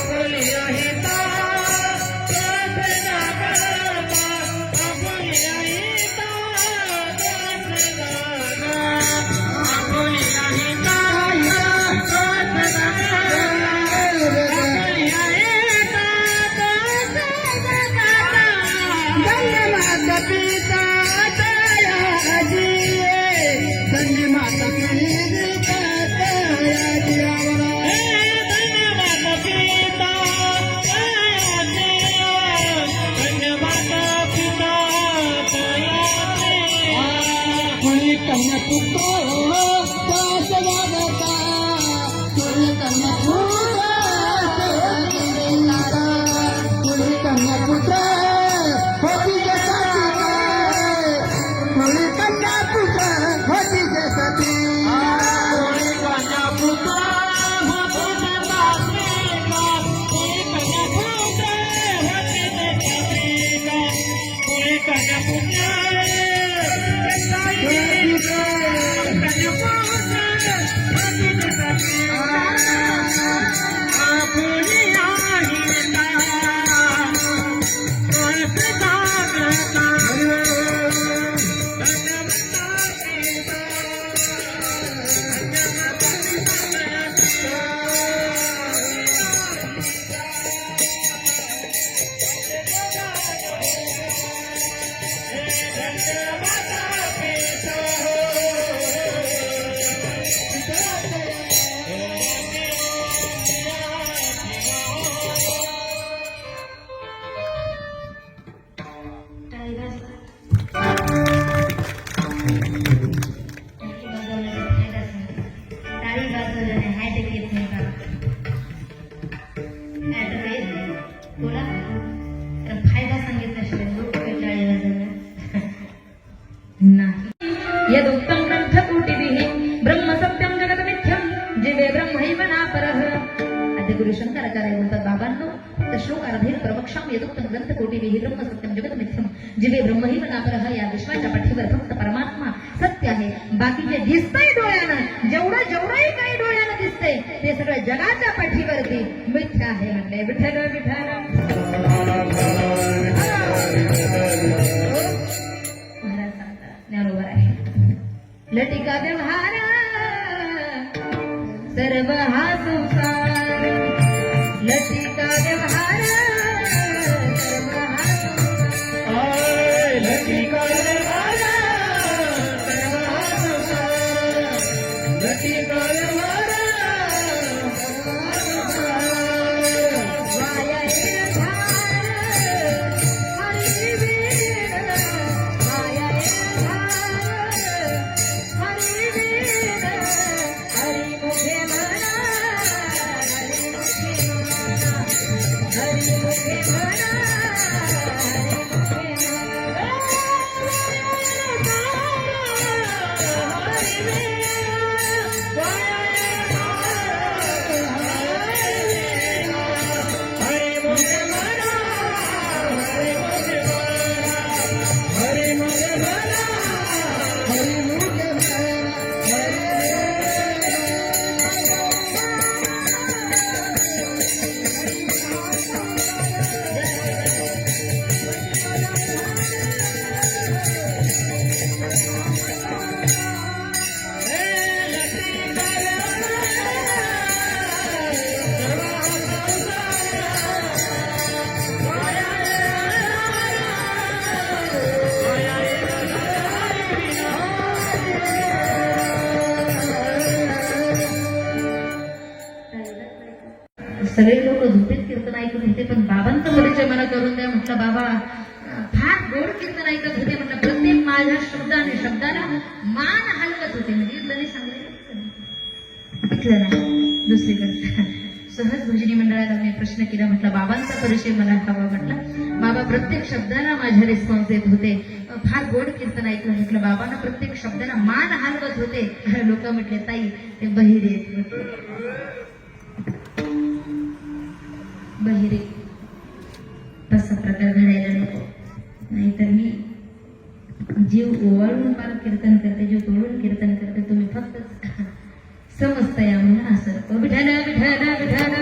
आपुली अहिता बोला. तर फायदा सांगितल्याशिवाय लोक टाळी वाजवणार नाही. यदुक्तम ग्रंथ कोटिभिः ब्रह्म सत्यम जगत मिथ्यम जीवे ब्रह्मैव नापरः. आद्य गुरु शंकराचार्य म्हणतात, बाबांनो, तर श्लोकार्धेन प्रवक्ष्याम यदुक्तम ग्रंथ कोटिभिः ब्रह्म सत्यम जगत मिथ्यम जीवे ब्रह्मैव नापरः. या विश्वाच्या पाठीवर फक्त परमात्मा सत्य आहे. बाकी जे दिसतंय डोळ्यानं, जेवढंही काही डोळ्यानं दिसतंय ते सगळं जगाच्या पाठीवरती मिथ्या आहे म्हणले. विठ्ठल विठ्ठल महाराज सांगतात, ज्ञानोबर आहे. लटिका व्यवहार सर्व हा संसार, लटिका व्यवहार सर्व हा संसार, लटिका व्यवहार सर्व हा संसार, लटिका व्यवहार सर्व हा संसार, वाया निर्धार सगळे लोक झोपेत कीर्तन ऐकत होते, पण बाबांचा परिचय मला करून द्या म्हटलं. बाबा फार गोड कीर्तन ऐकत होते म्हटलं. प्रत्येक माझ्या शब्दाला मान हलवत होते. म्हणजे इथलं सांगितलं इथलं नाही, दुसरीकडे. सहज भजनी मंडळाला मी प्रश्न केला, म्हटलं बाबांचा परिचय मला हवा. म्हटलं बाबा प्रत्येक शब्दाला माझ्या रिस्पॉन्स देत होते. फार गोड कीर्तन ऐकलं. म्हटलं बाबांना प्रत्येक शब्दाला मान हलवत होते. लोक म्हटले ताई ते बहिरे होते. बहिरे तसा प्रकार घडायला नको, नाहीतर मी जीव ओवाळून पार कीर्तन करते, जीव तोडून कीर्तन करते. तुम्ही फक्त समजता या म्हणून असं विठाला विठाला विठाला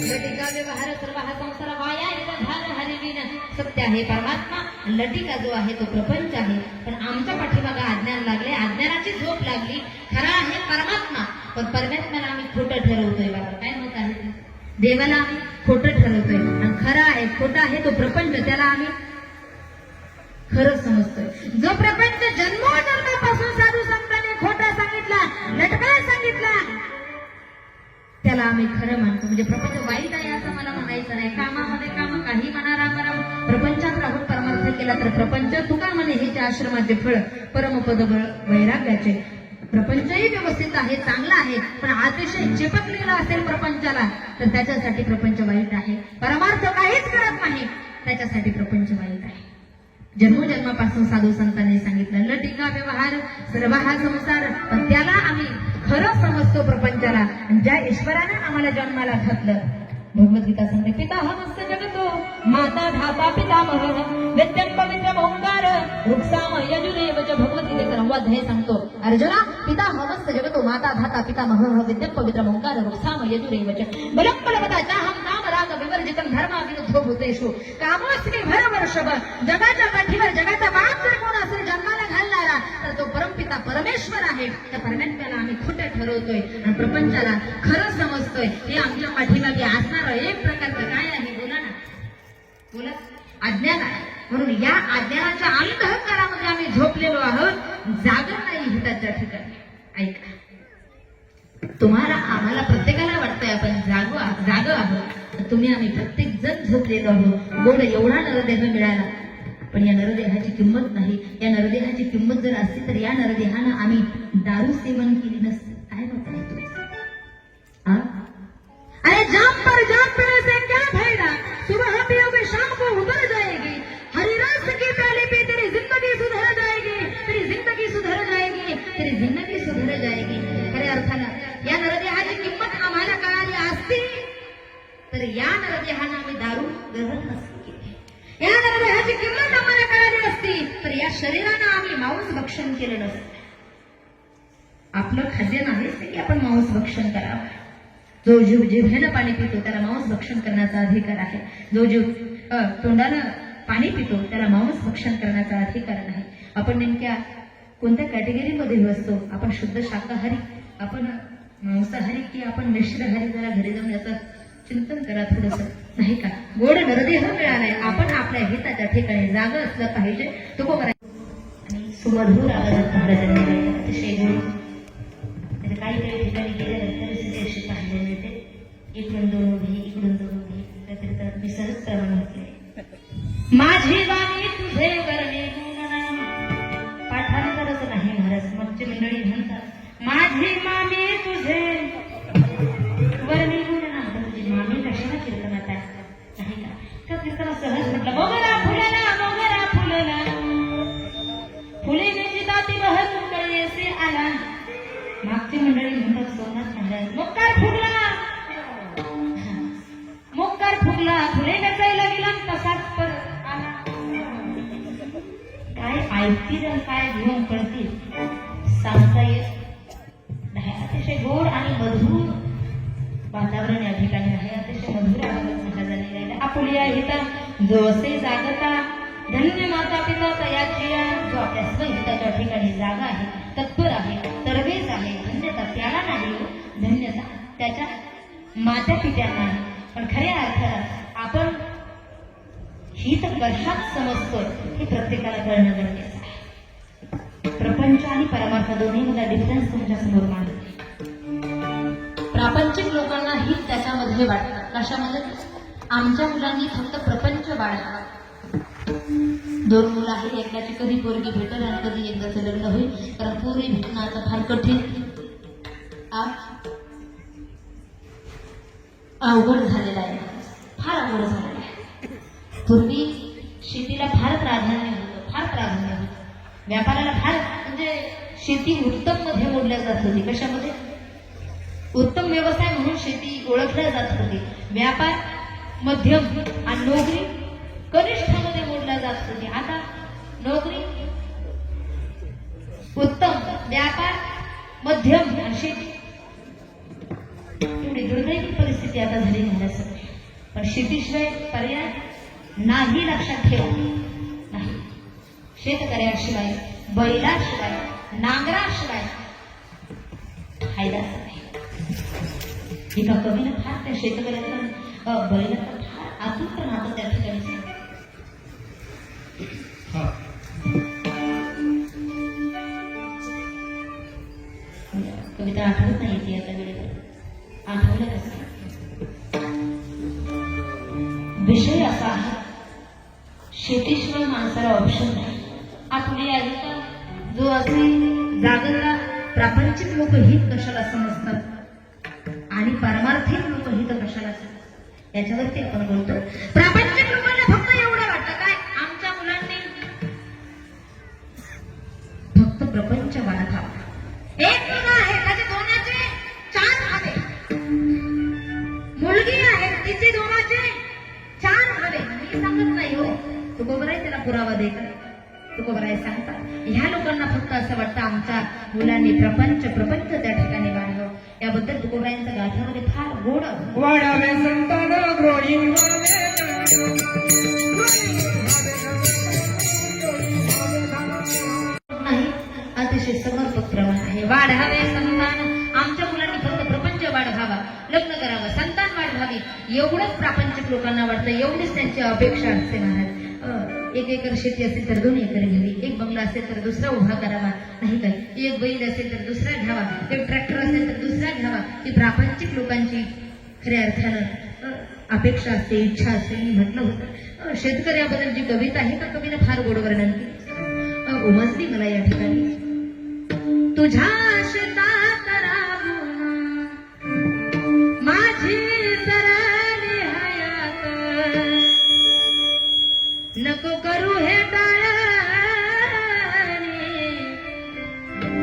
लटिका व्यवहार सर्व हा संसार वाया धार हरिविन. सत्य आहे परमात्मा, लटिका जो आहे तो प्रपंच आहे. पण आमच्या पाठीमागे अज्ञान लागले, अज्ञानाची झोप लागली. खरा आहे परमात्मा, पण परमेश्वराला आम्ही खोटं ठरवतोय. बाबा काय मत आहे? देवाला आम्ही खोटं ठरवतोय, आणि खरा आहे खोटा आहे तो प्रपंच, त्याला आम्ही खरं समजतोय. जो प्रपंच जन्मोजन्मापासून साधू संतांनी खोटा सांगितला, लटका सांगितला, त्याला आम्ही खरं मानतो. म्हणजे प्रपंच वाईट आहे असं मला म्हणायचं नाही. कामामध्ये काम काही म्हणा, राम प्रपंचात राहून परमार्थ केला तर प्रपंच. तुका म्हणे हेचे आश्रमाचे फळ परमपद वैराग्याचे. प्रपंचही व्यवस्थित आहे, चांगला आहे, पण अतिशय चिपकलेला असेल प्रपंचाला तर त्याच्यासाठी प्रपंच वाईट आहे. परमार्थ काहीच करत नाही, त्याच्यासाठी प्रपंच वाईट आहे. जन्मोजन्मापासून साधू संतांनी सांगितलं लटिका व्यवहार सर्व हा संसार, पण त्याला आम्ही खरं समजतो प्रपंचाला. आणि ज्या ईश्वराने आम्हाला जन्माला घातलं, भगवद्गीता सांगते पिता हमस्त जगतो माता धाता पितामह वेद्यं पवित्रम ओंकार वृक्षाम यजुरेवच. भगवद्गीतेचा 9वा अध्याय सांगतो अर्जुना पिता हमस्त जगतो माता धाता पितामह वेद्यं पवित्रम ओंकार वृक्षाम यजुरेवच. बलं बलवता हम काम राग विवर्जितं धर्मा विरुद्धो भूतेषु कामोऽस्मि भरवर्षभ. जगाच्या पाठीवर जगाचा बाप जर कोण असेल जन्माला घालणारा तर तो परमपिता परमेश्वर आहे. त्या परमेश्वराला आम्ही खोटं ठरवतोय आणि प्रपंचाला खरं समजतोय. हे आमच्या पाठीमागे असणार एक प्रकारचं काय आहे? बोला ना, बोला. अज्ञान आहे. म्हणून या अज्ञानाच्या अंधकारामध्ये आम्ही झोपलेलो आहोत, जागर नाही हिताच्या ठिकाणी. ऐका, तुम्हाला आम्हाला प्रत्येकाला वाटतंय आपण जाग आहोत, तुम्ही आम्ही प्रत्येक जण झोपलेलो आहोत. गोड एवढा नरदेह मिळाला, पण या नरदेहाची किंमत नाही. या नरदेहाची किंमत जर असती तर या नरदेहानं आम्ही दारू सेवन केली नसती. काय मत आहे तुमचं? अरे जाम पर जाम पीने से क्या फायदा, सुबह पियोगे शाम को उतर जाएगी. हरिरस की प्याली पी तेरी जिंदगी सुधर जाएगी, तेरी जिंदगी सुधर जाएगी, तेरी जिंदगी सुधर जाएगी. खऱ्या अर्थानं या नरदेहाची किंमत आम्हाला कळाली असती तर या नरदेहानं आम्ही दारू ग्रहण नसती केली. या नरदेहाची किंमत आम्हाला कळाली असती तर या शरीरानं आम्ही मांस भक्षण केलं नसतं. आपलं खाद्य नाहीच की आपण मांस भक्षण करावं. जो जीव जिभेनं पाणी पितो त्याला मांस भक्षण करण्याचा अधिकार आहे. जो जीव तोंडानं पाणी पितो त्याला मांस भक्षण करण्याचा अधिकार नाही. आपण नेमक्या कोणत्या कॅटेगरीमध्ये असतो? आपण शुद्ध शाकाहारी, आपण मांसाहारी, की आपण मिश्रहारी? जरा घरी जाऊन याचं चिंतन करा थोडंसं, नाही का? गोड नरदेह मिळालाय, आपण आपल्या हिताच्या ठिकाणी जागा असलं पाहिजे. तो आणि सुमधूर आवाजात महाराजांनी अतिशय गोड काही काही ठिकाणी गेल्यानंतर अशी पाहायला मिळते. इकडून दोन उभी, इकडून दोन उभी, त्याकरिता मी सरस प्रमाण म्हटले माझी वाणी तुझे वरणे गुणना. पाठांतरच नाही महाराज, मगची मंडळी म्हणतात माझी मामी तुझे वरणे ओंकार फुगला फुले नचायला गेला तसाच परत आला. काय ऐकतील आणि काय घेऊन कळतील सांगता येत नाही. अतिशय गोड आणि मधुर वातावरण या ठिकाणी आहे. अतिशय मधुर आवाज माझ्या झालेला आहे. आपुलिया हिता जो असे जागता धन्य माता पिता तयाची जो आपल्या स्वहिताच्या ठिकाणी जागा आहे, तत्पर आहे, तरवेज आहे. धन्यता त्याला नाही हो, धन्यता त्याच्या माता पित्यांना आहे. पण खऱ्या अर्थात आपण हित कशात समजतोय हे प्रत्येकाला कळणं गरजेचं आहे. प्रपंच आणि परमार्थ दोन्हीमध्ये डिफरन्स तुमच्या समोर मांडते. प्रापंचिक लोकांना हित त्याच्यामध्ये वाटतं. कशामध्ये? आमच्या मुलांनी फक्त प्रपंच बाळगावा. 2 मुलं आहेत, एकदाची कधी पोरगी भेटेल आणि कधी एकदाचं लग्न होईल. कारण पोरी भेटणं आता फार कठीण अवघड झालेलं आहे. फार अवघड झालेलं आहे. पूर्वी शेतीला फार प्राधान्य होतं. व्यापाराला फार म्हणजे शेती उत्तम मध्ये मोडल्या जात होती. कशामध्ये? उत्तम व्यवसाय म्हणून शेती ओळखल्या जात होती. व्यापार मध्यम आणि नोकरी कनिष्ठामध्ये मोडल्या जात होती. आता नोकरी उत्तम, व्यापार मध्यम आणि शेती एवढी दुर्दैवी परिस्थिती आता झाली माझ्यासमोर. पण शेतीशिवाय पर्याय नाही, लक्षात ठेवा. नाही, शेतकऱ्याशिवाय, बैलाशिवाय, नांगराशिवाय फायदाच नाही. एका कवीनं फार त्या शेतकऱ्याचं बैलाचं फार आतुर नातं त्या ठिकाणी सांगितलं. कविता आठवत नाही ती आता वेळेवर. आठवलं कसं? विषय असा आहे, शेतीशिवाय माणसाला ऑप्शन नाही. आपली आयुष्य जो असे जागरला प्रापंचिक लोक हित कशाला समजतात आणि पारमार्थिक लोक हित कशाला समजतात याच्यावरती आपण बोलतो. प्रापंचिक लोकांना फक्त एवढं वाटतं काय, आमच्या मुलांनी फक्त प्रपंच वाढावा. एक मुलगा आहे त्याचे दोनाचे 4 हवे, मुलगी आहे तिचे दोनाचे 4 हवे. मी सांगत नाही हो, तुकोबराय त्याला पुरावा देतात. तुकोबराय सांगतात ह्या लोकांना फक्त असं वाटतं आमच्या मुलांनी प्रपंच त्या ठिकाणी वाढावं. याबद्दल तुकोबरायांच्या गाथामध्ये फार गोड वाढावे संतान ग्रोही नाही, अतिशय समर्पक प्रमाण आहे. वाढावे संतान, आमच्या मुलांनी फक्त प्रपंच वाढवावा, लग्न करावं, संतान वाढवावी, एवढंच प्रापंचिक लोकांना वाटतं. एवढीच त्यांची अपेक्षा असते महाराज. 1 एकर शेती असेल तर 2 एकर घ्यावी, 1 बंगला असेल तर दुसरा उभा करावा, नाही काय, 1 बैल असेल तर दुसरा घ्यावा, 1 ट्रॅक्टर असेल तर दुसरा घ्यावा. ही प्रापंचिक लोकांची खऱ्या अर्थानं अपेक्षा असते, इच्छा असते. मी म्हटलं होतं शेतकऱ्याबद्दल जी कविता आहे त्या कवीनं फार गोड वर्णन केलं. उमजली मला या ठिकाणी. तुझ्या शेतात राबून माझी सरली हयात, नको करू हे टाळी,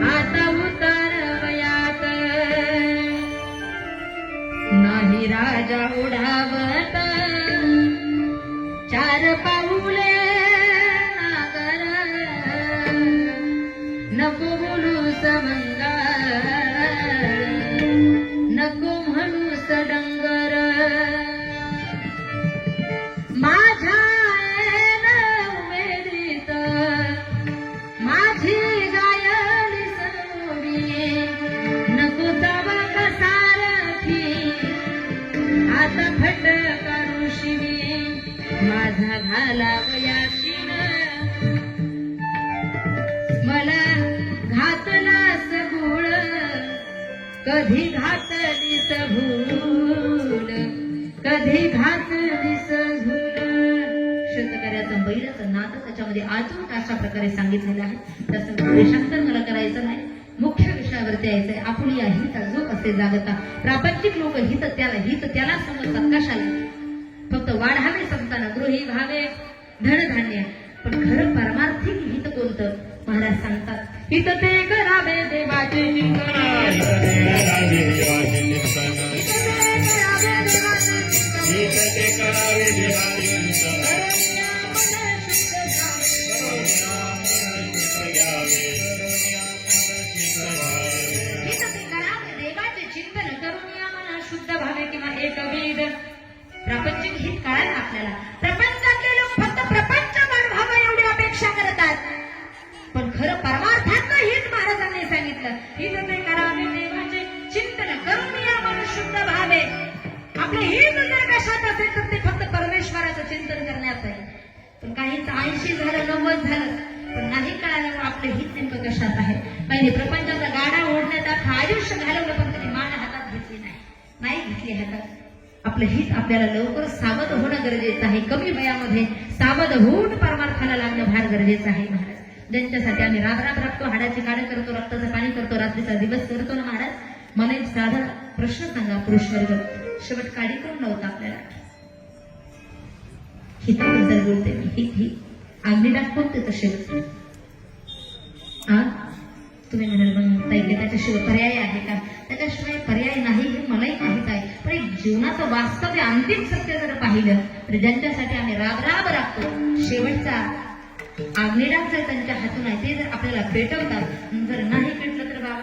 आता उतार वयात, नाही राजा उडावत 4 पाऊले नागर, नको बोलू समंगा, नको म्हणू सडंगर, माझ्या उमेदीत माझी गायली सनोडी, नको तवा कसारखी आता फटका ऋषी, माझा घालावयाशीन मला घातलास गुळ, कधी घातलीस भूल, कधी घातलीस झूल. शेतकऱ्याचं बैलाचं नातं त्याच्यामध्ये अजून अशा प्रकारे सांगितलेलं आहे. तसं देशांतर मला करायचं नाही, मुख्य विषयावरती यायचंय. आपुलिया हित जो असे जागता, प्रापंचिक लोक हित त्याला समजतात. कशाला? फक्त वाढावे संतान, गृही व्हावे धनधान्य. पण खरं परमार्थिक हित कोणतं? महाराज सांगतात हित ते करावे देवाचे चिंतन, हित ते करावे देवाचे चिंतन करून या मना शुद्ध व्हावे किंवा एकविध प्रापंचिक हित कळायला आपल्याला. प्रपंचातले लोक फक्त प्रपंच व्हावं एवढी अपेक्षा करतात, पण खरं परमार्थातलं हित महाराजांनी सांगितलं. हित ते करावे देवाचे चिंतन करून या मन शुद्ध व्हावे. आपलं हित जर कशात असेल तर ते फक्त परमेश्वराचं चिंतन करण्यात आहे. पण काहीच 80 झालं 90 झालं पण नाही कळालं आपलं हित नेमकं कशात आहे. पहिले प्रपंचाचा गाडा ओढण्यात अख्खं आयुष्य घालवलं पण कधी मान हातात घेतली नाही घेतली हातात. आपलं हित आपल्याला लवकर सावध होणं गरजेचं आहे. कमी वयामध्ये सावध होऊन परमार्थाला लागणं फार गरजेचं आहे महाराज. ज्यांच्यासाठी आम्ही राब राबतो, हाडाची काढ करतो, रक्ताचं पाणी करतो, रात्रीचा दिवस करतो ना महाराज. मला एक साधा प्रश्न सांगा, पुरुष वर्ग शेवट काढी कोण नव्हता आपल्याला? हिताबद्दल बोलते मी. हित अग्निडाग कोणते तसे तुम्ही म्हणाल मग ताई त्याच्याशिवाय पर्याय आहे का? त्याच्याशिवाय पर्याय नाही हे मलाही माहित आहे. पण एक जीवनाचं वास्तव अंतिम सत्य जर पाहिलं तर ज्यांच्यासाठी आम्ही राब राबतो शेवटचा अग्निडाग जर त्यांच्या हातून आहे ते जर आपल्याला पेटवतात, जर नाही पेटलं तर बाबा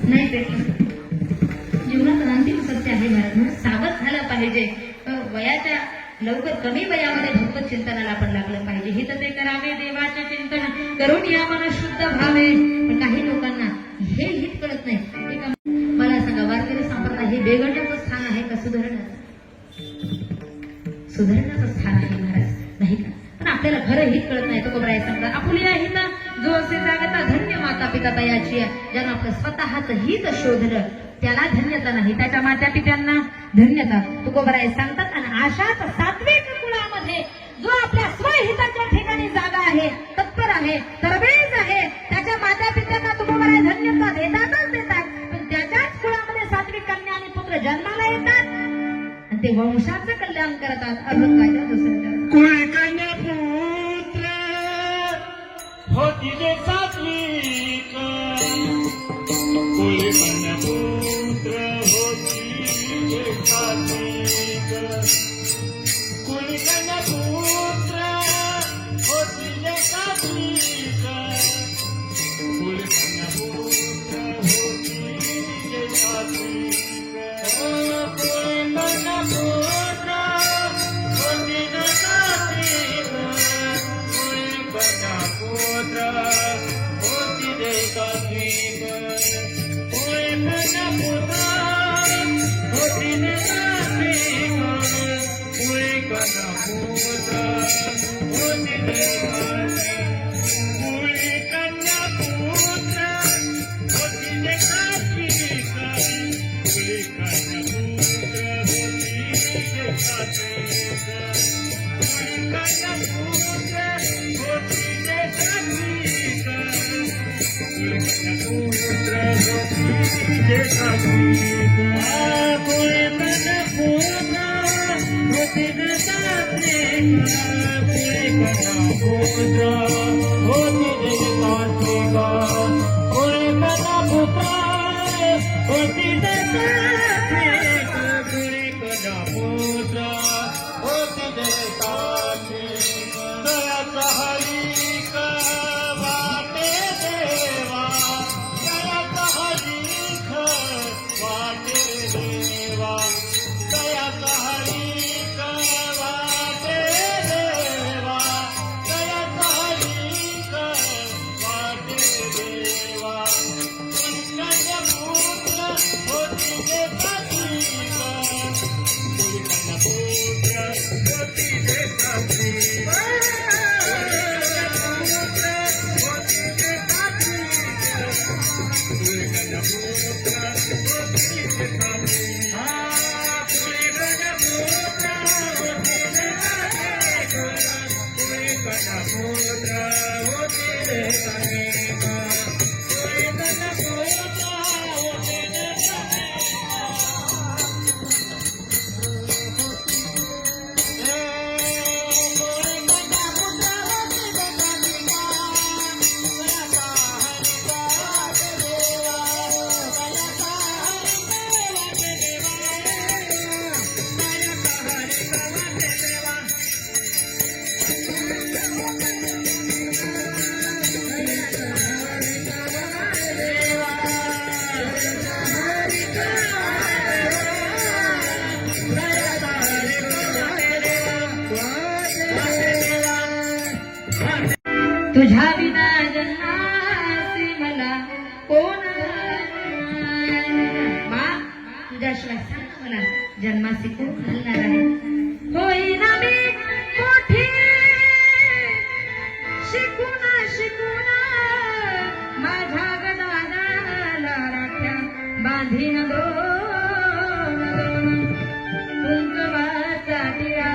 नाही पेटलं. जीवनाचं अंतिम सत्य आहे महाराज. म्हणून सावध झालं पाहिजे. वयाच्या लवकर कमी वयामध्ये भगवत चिंतनाला आपण लागलं पाहिजे. हित ते करावे देवाचे चिंतन करून या मन शुद्ध व्हावे. पण काही लोकांना हे हित कळत नाही. मला सांगा, वारकरी संप्रदाय हे बेगंडाचं स्थान आहे का सुधारण्याचं? सुधारण्याचं स्थान आहे महाराज, नाही का? पण आपल्याला खरं हित कळत नाही. तो कोबराय सांगतात, आपुलिया हित जो असे जागता धन्य माता पिता तयाची. ज्यानं आपलं स्वतःच हित शोधलं त्याला धन्यता नाही, त्याच्या माता पित्यांना धन्यता. तुकोबराय सांगतात. आणि अशाच सात्विक कुळामध्ये जो आपल्या स्वहिताच्या ठिकाणी जागा आहे, तत्पर आहे, तरबेज आहे, त्याच्या माता पित्यांना तुकोबराय धन्यता देतात. पण त्याच्याच कुळामध्ये सात्विक कन्या आणि पुत्र जन्माला येतात आणि ते वंशाचं कल्याण करतात. अभंगाच्या दुसऱ्या कुळकन्या पुत्र होती जे सात्विक, कुळकन्या पुत्र होती जे सात्विक, कुळकन्या पुत्र होती जे सात्विक, कुळकन्या पुत्र होती जे सात्विक, कुळकन्या पुत्र होती जे सात्विक, कुळकन्या पुत्र होती जे सात्विक, कुळकन्या पुत्र होती जे सात्विक, कुळकन्या पुत्र होती जे सात्विक, कुळकन्या पुत्र होती जे सात्विक, कुळकन्या पुत्र होती जे सात्विक, कुळकन्या पुत्र होती जे सात्विक, कुळकन्या पुत्र होती जे सात्विक, कुळकन्या पुत्र होती जे सात्विक, कुळकन्या पुत्र होती जे सात्विक, कुळकन्या पुत्र होती जे सात्विक, कुळकन्या पुत्र होती जे सात्विक. दयाचा हरिक वाटे देवा, दयाचा हरिक वाटे देवा, दयाचा हरिक वाटे देवा, दयाचा हरिक वाटे देवा, कुळकन्या पुत्र होती जे सात्विक, कुळकन्या पुत्र होती जे सात्विक, कुळकन्या पुत्र होती जे सात्विक, कुळकन्या पुत्र होती जे सात्विक, कुळकन्या पुत्र होती जे सात्विक, कुळकन्या पुत्र होती जे सात्विक, कुळकन्या पुत्र होती जे सात्विक. तुझ्या विना जन्मासी मला कोण मा तुझ्याशिवाय सांग मला जन्मासी कोण घालणार आहे होईना मी मोठी शिकून शिकून माझ्या गदाला राख्या बांधीन दोन कुंकवाचा टिळा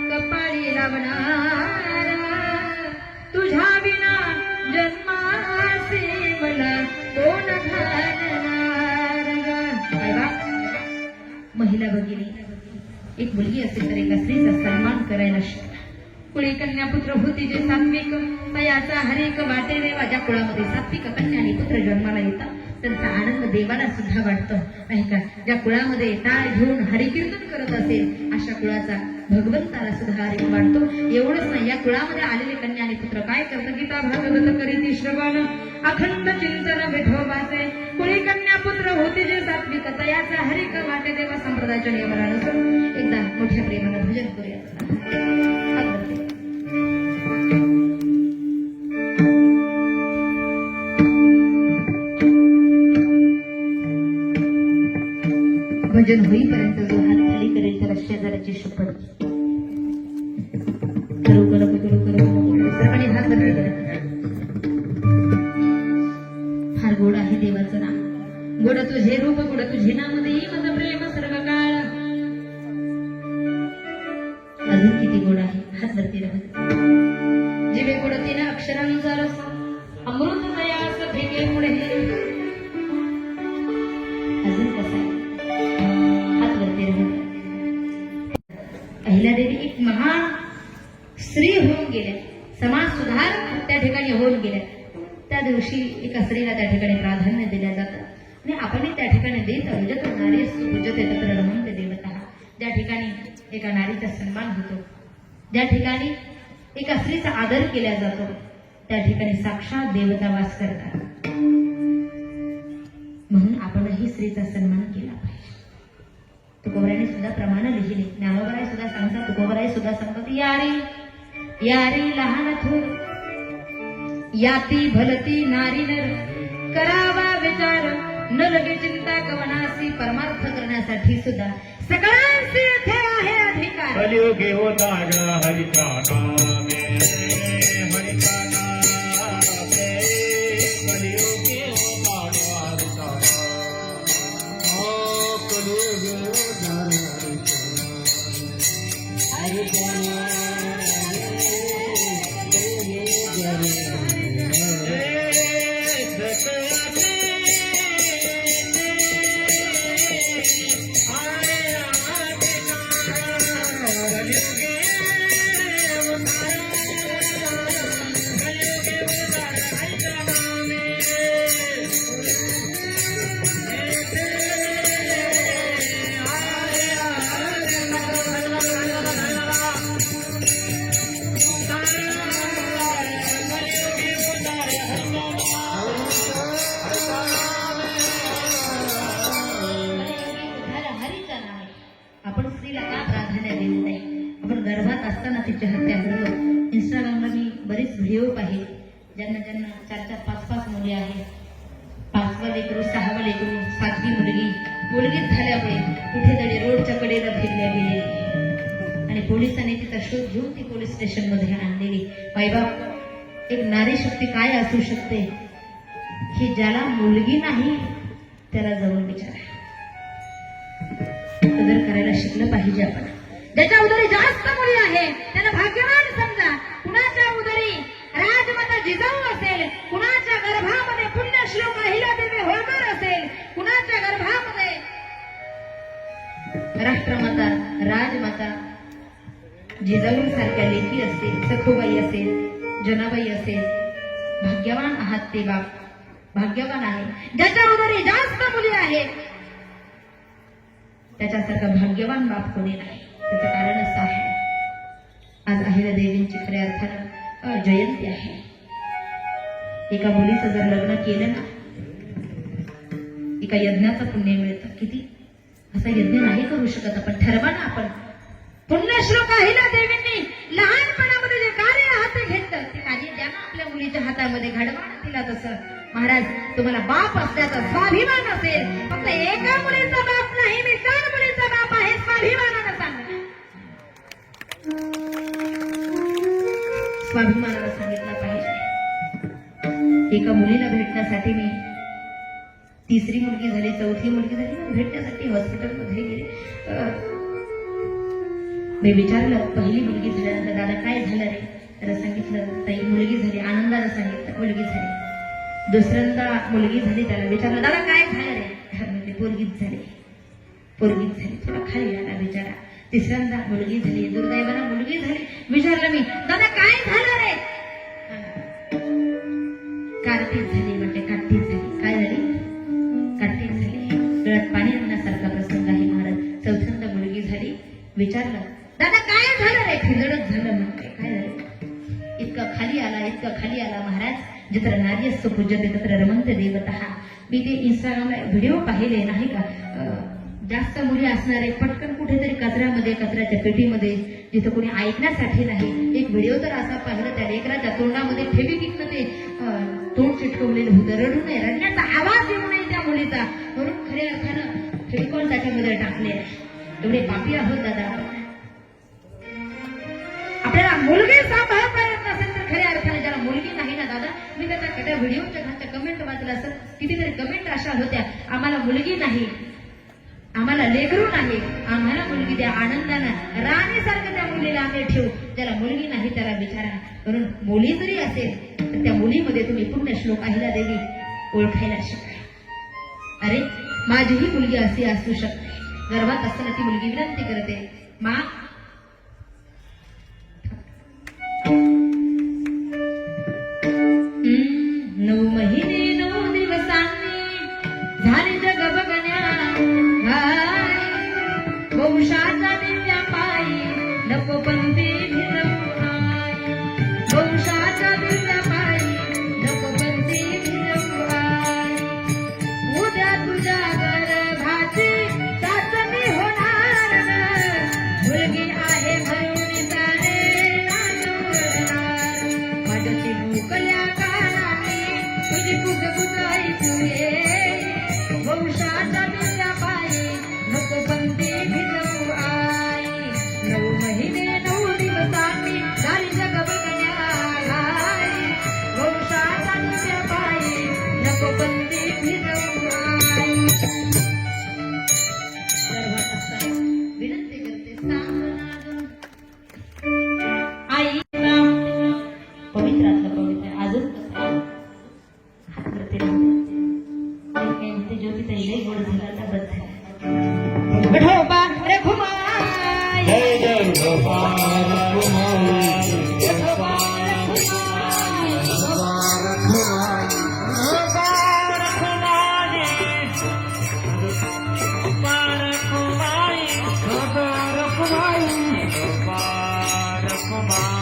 कपाळी लावणार तुझ्या विना जन्मासी मला कोण घालणार महिला भगिनी एक मुलगी असेल तर एका स्त्रीचा सन्मान करायला शिकला कुळी कन्या पुत्र होती जे सात्विक तयाचा हरेक वाटे देवा ज्या कुळामध्ये सात्विक कन्या आणि पुत्र जन्माला येतात त्यांचा आनंद देवाला सुद्धा वाटतो नाही का ज्या कुळामध्ये टाळ घेऊन हरिकीर्तन करत असेल अशा कुळाचा भगवंताला सुद्धा हरिक वाटतो एवढंच नाही या कुळामध्ये आलेले कन्या आणि पुत्र काय करतात गीता भागवत करीती श्रवण अखंड चिंतन विठोबाचे कुळी कन्या पुत्र होते जे सात्विक तयाचा हरिक वाटे देवा संप्रदायाच्या नियमाला नसून एकदा मोठ्या प्रेमानं भजन करूया भजन होईपर्यंत जो हात खाली करेल त्याला शेजाऱ्याची शपथ सर्वांनी हात बदली करा फार गोड आहे देवाचं नाम गोड तुझे रूप गोड तुझे नाम देई मज प्रेम सर्व काळ अजून किती गोड आहे हात वरती राहत जिवे गोड तिने अक्षरांचा रस अमृत दयास फेके पुढे अजून कसं आहे अहिल्यादेवी एक महान स्त्री होऊन गेल्या समाज सुधार त्या ठिकाणी होऊन गेल्या त्या दिवशी एका स्त्रीला त्या ठिकाणी प्राधान्य दिल्या जातं आणि आपणही त्या ठिकाणी देत पूजत नारी पूजते तत्र रमन्ते देवता ज्या ठिकाणी एका नारीचा सन्मान होतो ज्या ठिकाणी एका स्त्रीचा आदर केला जातो त्या ठिकाणी साक्षात देवता वास करतात म्हणून आपणही स्त्रीचा सन्मान केला पाहिजे तुकोबराने सुद्धा प्रमाण लिहिले ज्ञानोबराय सुद्धा सांगतात तुकोबराय सुद्धा सांगतात यारी लहान थोर याती भलती नारी नर करावा विचार न लगे चिंता कवनासी परमार्थ करण्यासाठी सुद्धा सगळ्यांचे येथे आहे अधिकार कलियुगे होता हरिका नामे हरिका नामे कलियुगे होता हरिका कलियुगे होता हरिका आपण स्त्रीला का प्राधान्य देत नाही आपण गर्भात असताना तिची हत्या करतो इंस्टाग्रामला मी बरेच व्हिडिओ पाहिले ज्यांना 4-4, 5-5 मुली आहेत 5वं लेकरू 6वं लेकरू 7वी मुलगी मुलगीत झाल्यामुळे कुठेतरी रोडच्या कडेला फेकल्या गेलेली आणि पोलिसांनी तिचा शोध घेऊन ती पोलीस स्टेशन मध्ये आणलेली बाईबाप एक नारी शक्ती काय असू शकते की ज्याला मुलगी नाही त्याला जाऊन विचारा कदर करायला शिकलं पाहिजे आपण ज्याच्या उदरी जास्त मुली आहे त्याला भाग्यवान समजा कुणाच्या उदरी राजमाता जिजाऊ असेल कुणाच्या गर्भामध्ये पुण्यश्लोक अहिल्यादेवी होळकर असेल कुणाच्या गर्भामध्ये राष्ट्रमाता राजमाता जिजाऊंसारख्या लेकी असतील सखूबाई असेल जनाबाई असेल भाग्यवान आहात ते बाप भाग्यवान आहे ज्याच्या उदरी जास्त मुली आहेत त्याच्यासारखा भाग्यवान बाप कोणी नाही त्याचं कारण असं आहे आज अहिल्यादेवींची खऱ्या अर्थानं जयंती आहे एका मुलीचं जर लग्न केलं ना एका यज्ञाचं पुण्य मिळतं किती असा यज्ञ नाही करू शकत आपण ठरवा ना आपण पुण्यश्लोक अहिल्यादेवींनी लहानपणामध्ये जे कार्य हाती घेतलं ते माझी द्या ना आपल्या मुलीच्या हातामध्ये घडवा ना तिला तसं. महाराज तुम्हाला बाप असल्याचा स्वाभिमान असेल, फक्त एका मुलीचा बाप नाही, मी 4 मुलीचा बाप आहे, स्वाभिमानानं सांगा. स्वाभिमानानं सांगितलं पाहिजे. एका मुलीला भेटण्यासाठी मी 3री मुलगी झाली, 4थी मुलगी झाली, भेटण्यासाठी हॉस्पिटलमध्ये गेले. मी विचारलं, पहिली मुलगी झाल्यानंतर दादा काय झालं रे? त्याला सांगितलं ताई मुलगी झाली, आनंदानं सांगितलं मुलगी झाली. दुसऱ्यांदा मुलगी झाली, त्याला विचारलं दादा काय झालं रे? म्हणजे पोरगीच झाली, पोरगीच झाली, थोडा खाली आला बिचारा. तिसऱ्यांदा मुलगी झाली, दुर्दैवानं मुलगी झाली. विचारलं मी दादा काय झालं रे? कार्तीच झाली, म्हणजे काठीच झाली. काय झाली? काठीच झाली. डोळ्यात पाणी आणण्यासारखा प्रसंग आहे महाराज. चौथ्यांदा मुलगी झाली. विचारलं दादा काय झालं रे? खिदडच झालं म्हणते. काय झालं? इतकं खाली आला, इतकं खाली आला महाराज. जित्र नार्यस्व पूज्यते तत्र रमन्ते देवतः. मी ते इंस्टाग्रामला व्हिडिओ पाहिले नाही का, जास्त मुली असणारे पटकन कुठेतरी कचऱ्यामध्ये, कचऱ्याच्या पेटीमध्ये, जिथं कोणी ऐकण्यासाठी नाही. एक व्हिडिओ तर असा पाहिला, त्या लेकराच्या तोंडामध्ये फेविक्विकनं ते तोंड चिटकवलेलं होतं. रडू नये, रडण्याचा आवाज येऊ नये त्या मुलीचा, म्हणून खऱ्या अर्थानं फेविकॉल त्याच्यामध्ये टाकले. एवढे पापी आहोत दादा. आपल्याला मुलगी सांभाळता येत नसेल तर खऱ्या अर्थाने ज्याला मुलगी नाही ना दादा, मी त्या व्हिडिओच्या खालच्या कमेंट वाचला असं, कितीतरी कमेंट अशा होत्या, आम्हाला मुलगी नाही, आम्हाला लेकरू नाही, आम्हाला मुलगी द्या, आनंदानं राणीसारखं त्या मुलीला आम्ही ठेवू. ज्याला मुलगी नाही त्याला विचारा. म्हणून मुली जरी असेल तर त्या मुलीमध्ये तुम्ही पूर्ण श्लोक अहिल्यादेवी ओळखायला शिका. अरे माझीही मुलगी अशी असू शकते. गर्भात असताना ती मुलगी विनंती करते, मा 9 महिने 9 दिवसांनी झाले जग बघण्या वंशाचा दिव्या पायी नको पंथी भिजवू आई. वंशाचा दिव्या पायी नको पंथी भिजवू आई. उद्या तुझ्या गर्भाची चाचणी होणार मुलगी आहे म्हणून तारे नाचवणार. माझ्या चिमुकल्या कानाने तुझी कुक ऐकू ये. वंशाचा दिव्या पायी नको पंथी भिजवू आई. 9 महिने 9 दिवसांनी झाली जग बघण्या आई. वंशाचा दिव्या पायी नको पंथी भिजवू आई. गर्भात असताना विनंती करते, सांग ना आई. पवित्रातलं पवित्र अजून कसं हात वरती ज्योतिताई लई गोड झाला तर बस झाला. विठोबा रखुमाई, जय जय गोपाल कुमार, विठोबा रखुमाई, गोपाल कुमार,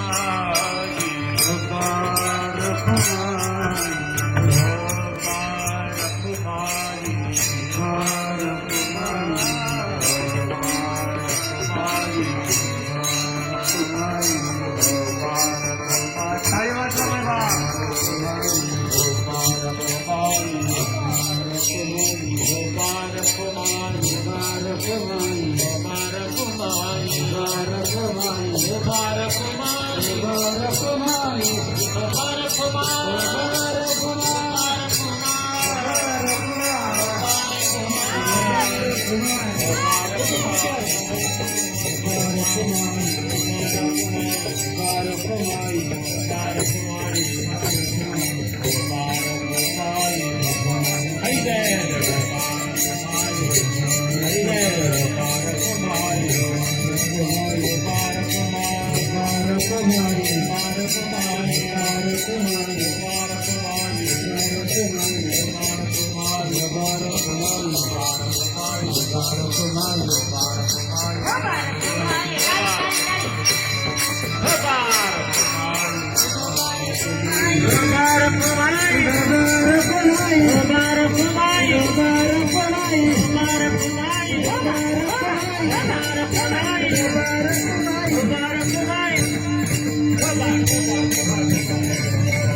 Bye.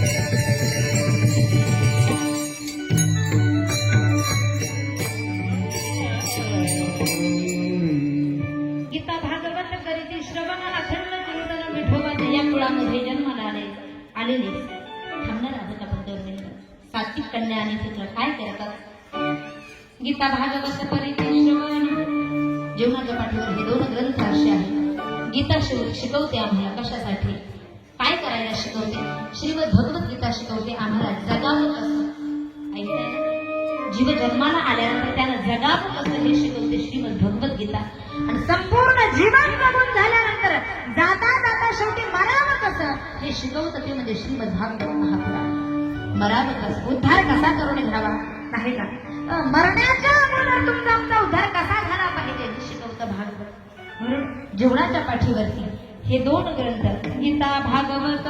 हे जन्माला आलेले थांबणार आहोत आपण 2 मिनिटं. सात्विक कन्या आणि पुत्र काय करतात? गीता भागवत परिते श्रवण. जीवनाच्या पाठीवर हे 2 ग्रंथ असे आहेत. गीता शिकवते आम्हाला कशासाठी, काय करायला शिकवते. श्रीमद भगवद्गीता शिकवते आम्हाला जगावं कसं. ऐकताय ना? जीव जन्माला आल्यानंतर त्यानं जगावं कसं हे शिकवते श्रीमद भगवद्गीता. आणि संपूर्ण जीवन जगून झाल्यानंतर जाता जाता शेवटी मरावं कसं हे शिकवतं ते म्हणजे श्रीमद भागवत महापुराण. मरावं कसं, उद्धार कसा करून घ्यावा नाही का, मरण्याच्या अगोदर तुमचा आमचा उद्धार कसा झाला पाहिजे हे शिकवतं भागवत. म्हणून जीवनाच्या पाठीवरती हे 2 ग्रंथ गीता भागवत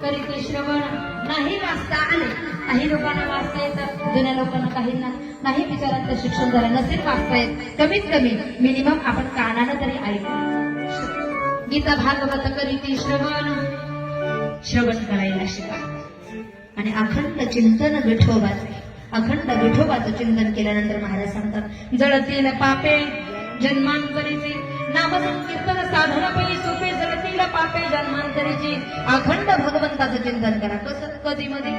करीते श्रवण. नाही वाचता आले, काही लोकांना वाचता येतं, जुन्या लोकांना काहींना नाही, विचारांचं शिक्षण झालं नसेल वाचता येत, कमीत कमी मिनिमम आपण कानानं तरी ऐकू. गीता भागवत करीते श्रवण. श्रवण करायला शिका आणि अखंड चिंतन विठोबाचे. अखंड विठोबाचं चिंतन केल्यानंतर महाराज सांगतात जळतील पापे जन्मांतरीचे. नामसंकीर्तन साधन पै सोपे जळतील पापे जन्मांतरीचे. अखंड भगवंताचं चिंतन करा. कसं? कधी मध्ये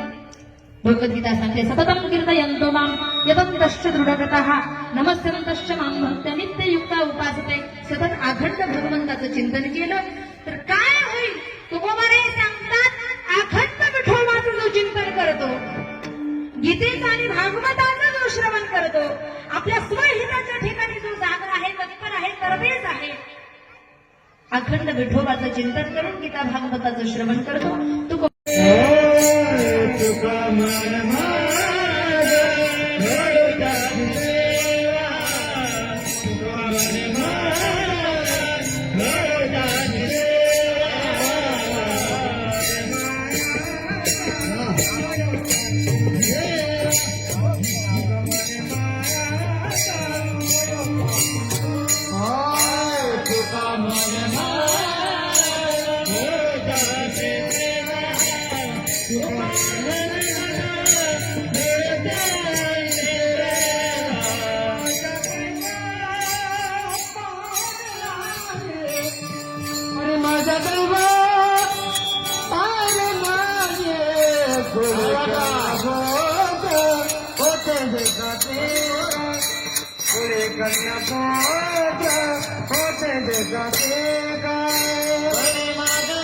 भगवद्गीता सांगते सततं कीर्तयन्तो मां यतन्तश्च दृढव्रतः नमस्यन्तश्च मां भक्त्या नित्ययुक्ता उपासते. सतत अखंड भगवंताचं चिंतन केलं तर काय होईल? तुकोबारे सांगतात अखंड विठोबाचं जो चिंतन करतो, गीतेचा आणि भागवताचं जो श्रवण करतो, आपल्या स्वहिताच्या ठिकाणी जो जागा आहे, तत्पर आहे, तरबेज आहे, अखंड विठोबाचं चिंतन करून गीता भागवताचं श्रवण करतो, तो तुका मन माझ घडोदानी सेवा. तुका मन माझ घडोदानी माझा देवा पार माझे होते देखाते पुढे कन्या होते देखाते काय माझा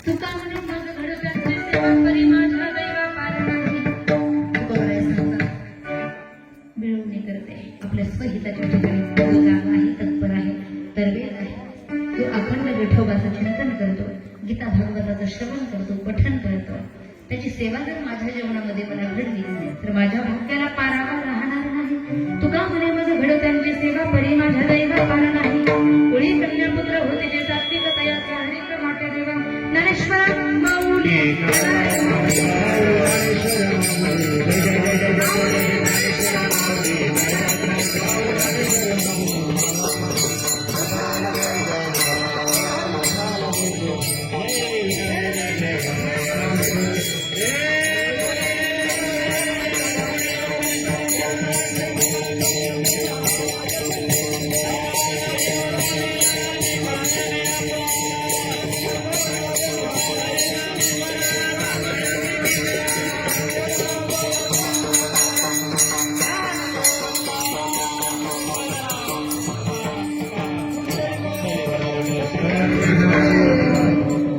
तुका म्हणे मग घडव्याचे सेवापरी माझ्या दैवा पार नाही. तुकोबराय सांगतात, मिळवणी करते आपल्या स्वहिताच्या ठिकाणी गाव आहे, तत्पर आहे, तरबेज आहे. तो अखंड विठोबाचं चिंतन करतो, गीता भागवताचं श्रवण करतो, पठण करतो. त्याची सेवा जर माझ्या जीवनामध्ये मला घडली तर माझ्या भाग्याला पारावा राहणार नाही. तुका म्हणे मग घडव्यांची सेवा परी माझ्या दैवा पार नाही. कुळी कन्यापुत्र होते जे सात्विक तयाचे हरिक माटे देवा ज्ञानेश्वरा माऊली.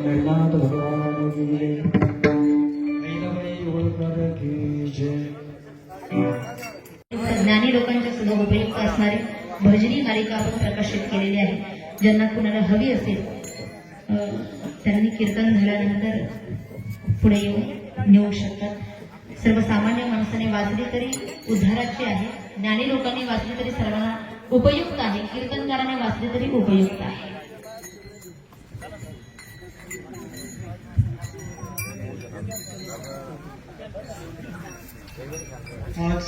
मेघनाथ भगवान की जय. लीलाबाई होळकर की जय. ज्ञानी लोकांच्या सुद्धा उपयुक्त असणारी भजनी मालिका आपण प्रकाशित केलेली आहे. ज्यांना कुणाला हवी असेल त्यांनी कीर्तन झाल्यानंतर पुढे येऊन नेऊ शकतात. सर्वसामान्य माणसाने वाचली तरी उद्धाराची आहे, ज्ञानी लोकांनी वाचली तरी सर्वांना उपयुक्त आहे, कीर्तनकाराने वाचली तरी उपयुक्त आहे. आज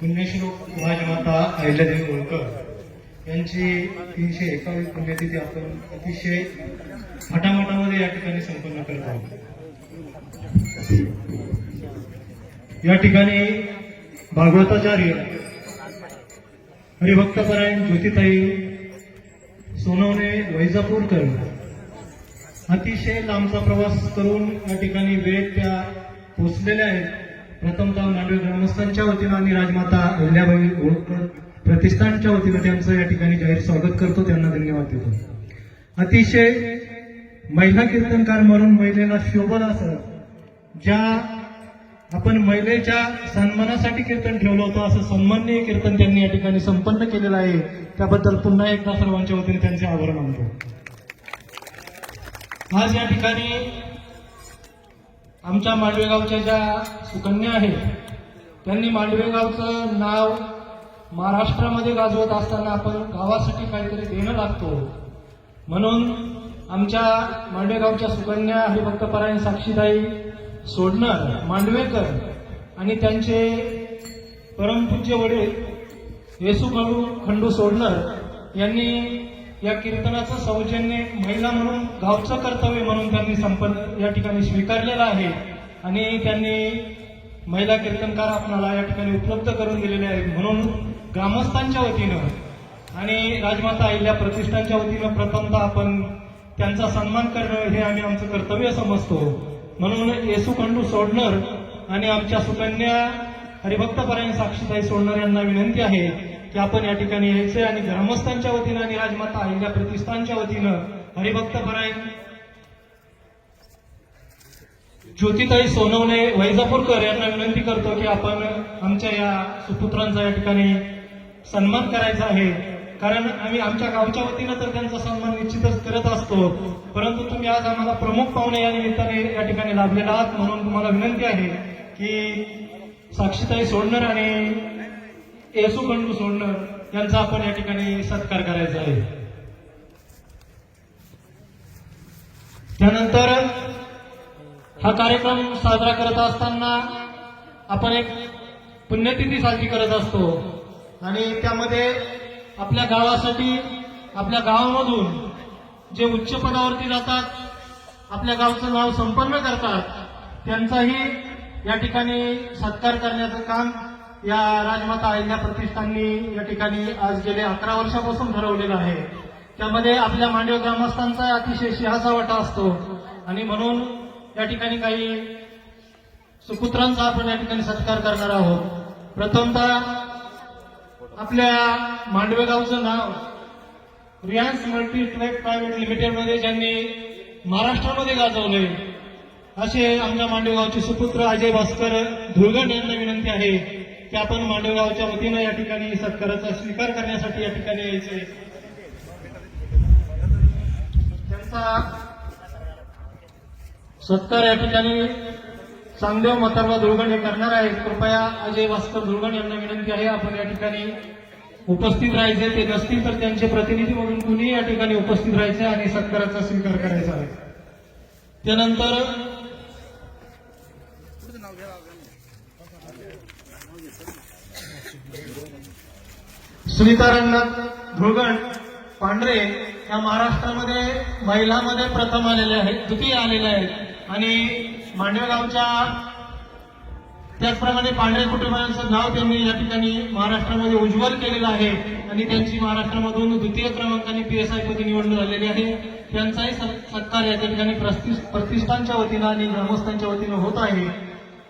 पुण्यश्लोक राजमाता अहिल्यादेवी होळकर यांची 351वी पुण्यतिथी आपण अतिशय फटाफटामध्ये या ठिकाणी संपन्न करत आहोत. या ठिकाणी भागवताचार्य हरिभक्तपरायण ज्योतिताई सोनवणे वैजापूरकर अतिशय लांबचा प्रवास करून या ठिकाणी वेळ त्या पोचलेल्या आहेत. प्रथमतः मांडवे ग्रामस्थांच्या वतीनं आणि राजमाता अहिल्याबाई होळकर प्रतिष्ठानच्या वतीनं त्यांचं या ठिकाणी जाहीर स्वागत करतो, त्यांना धन्यवाद देतो. अतिशय महिला कीर्तनकार म्हणून महिलेला शोभल असं ज्या आपण महिलेच्या सन्मानासाठी कीर्तन ठेवलं होतं, असं सन्माननीय कीर्तन त्यांनी या ठिकाणी संपन्न केलेलं आहे. त्याबद्दल पुन्हा एकदा सर्वांच्या वतीने त्यांचे आभार मानतो. आज या ठिकाणी आमच्या मांडवे गावच्या ज्या सुकन्या आहेत, त्यांनी मांडवे गावचं नाव महाराष्ट्रामध्ये गाजवत असताना आपण गावासाठी काहीतरी देणं लागतो, म्हणून आमच्या मांडवे गावच्या सुकन्या हरिभक्तपरायण साक्षीताई सोडणार मांडवेकर आणि त्यांचे परमपूज्य वडील येसू खंडू सोडणार यांनी या कीर्तनाचं सौजन्य महिला म्हणून गावचं कर्तव्य म्हणून त्यांनी संपन्न या ठिकाणी स्वीकारलेलं आहे आणि त्यांनी महिला कीर्तनकार आपणाला या ठिकाणी उपलब्ध करून दिलेले आहेत. म्हणून ग्रामस्थांच्या वतीनं आणि राजमाता अहिल्या प्रतिष्ठानच्या वतीनं प्रथमतः आपण त्यांचा सन्मान करणं हे आम्ही आमचं कर्तव्य समजतो. म्हणून येसू खंडू सोडणार आणि आमच्या सुकन्या हरिभक्तपरायण साक्षीताई सोडणार यांना विनंती आहे की आपण या ठिकाणी यायचे आणि ग्रामस्थांच्या वतीनं आणि राजमाता अहिल्या प्रतिष्ठानच्या वतीनं हरिभक्तपरायण ज्योतिताई सोनवणे वैजापूरकर यांना विनंती करतो की आपण आमच्या या सुपुत्रांचा या ठिकाणी सन्मान करायचा आहे. कारण आम्ही आमच्या गावच्या वतीनं तर त्यांचा सन्मान निश्चितच करत असतो, परंतु तुम्ही आज आम्हाला प्रमुख पाहुणे या निमित्ताने या ठिकाणी लाभलेला आहात, म्हणून तुम्हाला विनंती आहे की साक्षीताई सोडणार आणि येसू खंडू सोडणार यांचा आपण या ठिकाणी सत्कार करायचा आहे. त्यानंतर हा कार्यक्रम साजरा करत असताना आपण एक पुण्यतिथी साजरी करत असतो आणि त्यामध्ये आपल्या गावासाठी आपल्या गावामधून जे उच्च पदावरती जातात, आपल्या गावचं नाव संपन्न करतात, त्यांचाही या ठिकाणी सत्कार करण्याचं काम या राजमाता अहिल्या प्रतिष्ठाननी या ठिकाणी आज गेले 11 वर्षापासून ठरवलेलं आहे. त्यामध्ये आपल्या मांडवे ग्रामस्थांचा अतिशय सिंहाचा वाटा असतो आणि म्हणून या ठिकाणी काही सुपुत्रांचा आपण या ठिकाणी सत्कार करणार आहोत. प्रथमतः आपल्या मांडवे गावचं नाव रिलायन्स मल्टीप्लेक्स प्रायव्हेट लिमिटेडमध्ये ज्यांनी महाराष्ट्रामध्ये गाजवले असे आमच्या मांडवे गावचे सुपुत्र अजय भास्कर धुळगण यांना विनंती आहे की आपण मांडवे गावच्या वतीनं या ठिकाणी सत्काराचा स्वीकार करण्यासाठी या ठिकाणी यायचे. त्यांचा सत्कार या ठिकाणी चांगदेव म्हातारवा धुळगण हे करणार आहेत. कृपया अजय भास्कर धुळगण यांना विनंती आहे आपण या ठिकाणी उपस्थित राहायचे. ते नसतील तर त्यांचे प्रतिनिधी म्हणून कुणी या ठिकाणी उपस्थित राहायचे आणि सत्काराचा स्वीकार करायचा आहे. त्यानंतर सुनीता रंगनाथ धुळगण पांढरे या महाराष्ट्रामध्ये महिलांमध्ये प्रथम आलेले आहेत, द्वितीय आलेले आहेत आणि मांडवे गावच्या त्याचप्रमाणे पांढरे कुटुंबांचं नाव त्यांनी या ठिकाणी महाराष्ट्रामध्ये उज्ज्वल केलेलं आहे आणि त्यांची महाराष्ट्रामधून द्वितीय क्रमांकाने PSI पदी निवडणूक झालेली आहे. त्यांचाही सत्कार या ठिकाणी प्रतिष्ठानच्या वतीनं आणि ग्रामस्थांच्या वतीनं होत आहे.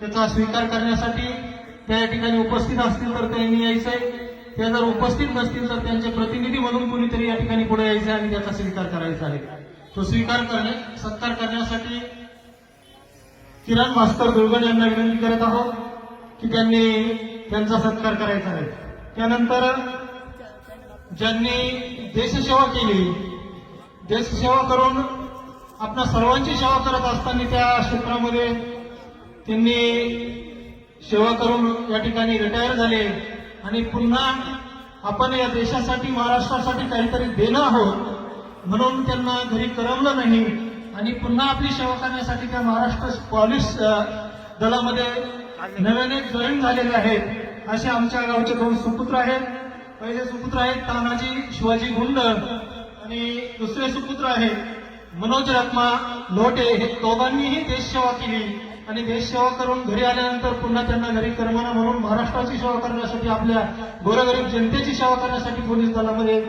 त्याचा स्वीकार करण्यासाठी त्या या ठिकाणी उपस्थित असतील तर त्यांनी यायचंय, ते जर उपस्थित नसतील तर त्यांचे प्रतिनिधी म्हणून कुणीतरी या ठिकाणी पुढे यायचं आणि त्याचा स्वीकार करायचा आहे. तो सत्कार करण्यासाठी किरण भास्कर दुर्गण यांना विनंती करत आहोत की त्यांनी त्यांचा सत्कार करायचा आहे. त्यानंतर ज्यांनी देशसेवा केली, देशसेवा करून आपल्या सर्वांची सेवा करत असताना त्या क्षेत्रामध्ये त्यांनी सेवा करून या ठिकाणी रिटायर झाले आणि पुन्हा आपण या देशासाठी महाराष्ट्रासाठी काहीतरी देणं आहोत म्हणून त्यांना घरी करमलं नाही आणि पुन्हा आपली सेवा करण्यासाठी त्या महाराष्ट्र पोलीस दलामध्ये नव्याने जॉईन झालेले आहेत. असे आमच्या गावचे 2 सुपुत्र आहेत. पहिले सुपुत्र आहेत तानाजी शिवाजी गुंड आणि दुसरे सुपुत्र आहेत मनोज रत्मा लोटे. हे दोघांनीही देशसेवा केली आणि देशसेवा करून घरी आल्यानंतर पुन्हा त्यांना घरी करमना म्हणून महाराष्ट्राची सेवा करण्यासाठी, आपल्या गोरगरीब जनतेची सेवा करण्यासाठी पोलीस दलामध्ये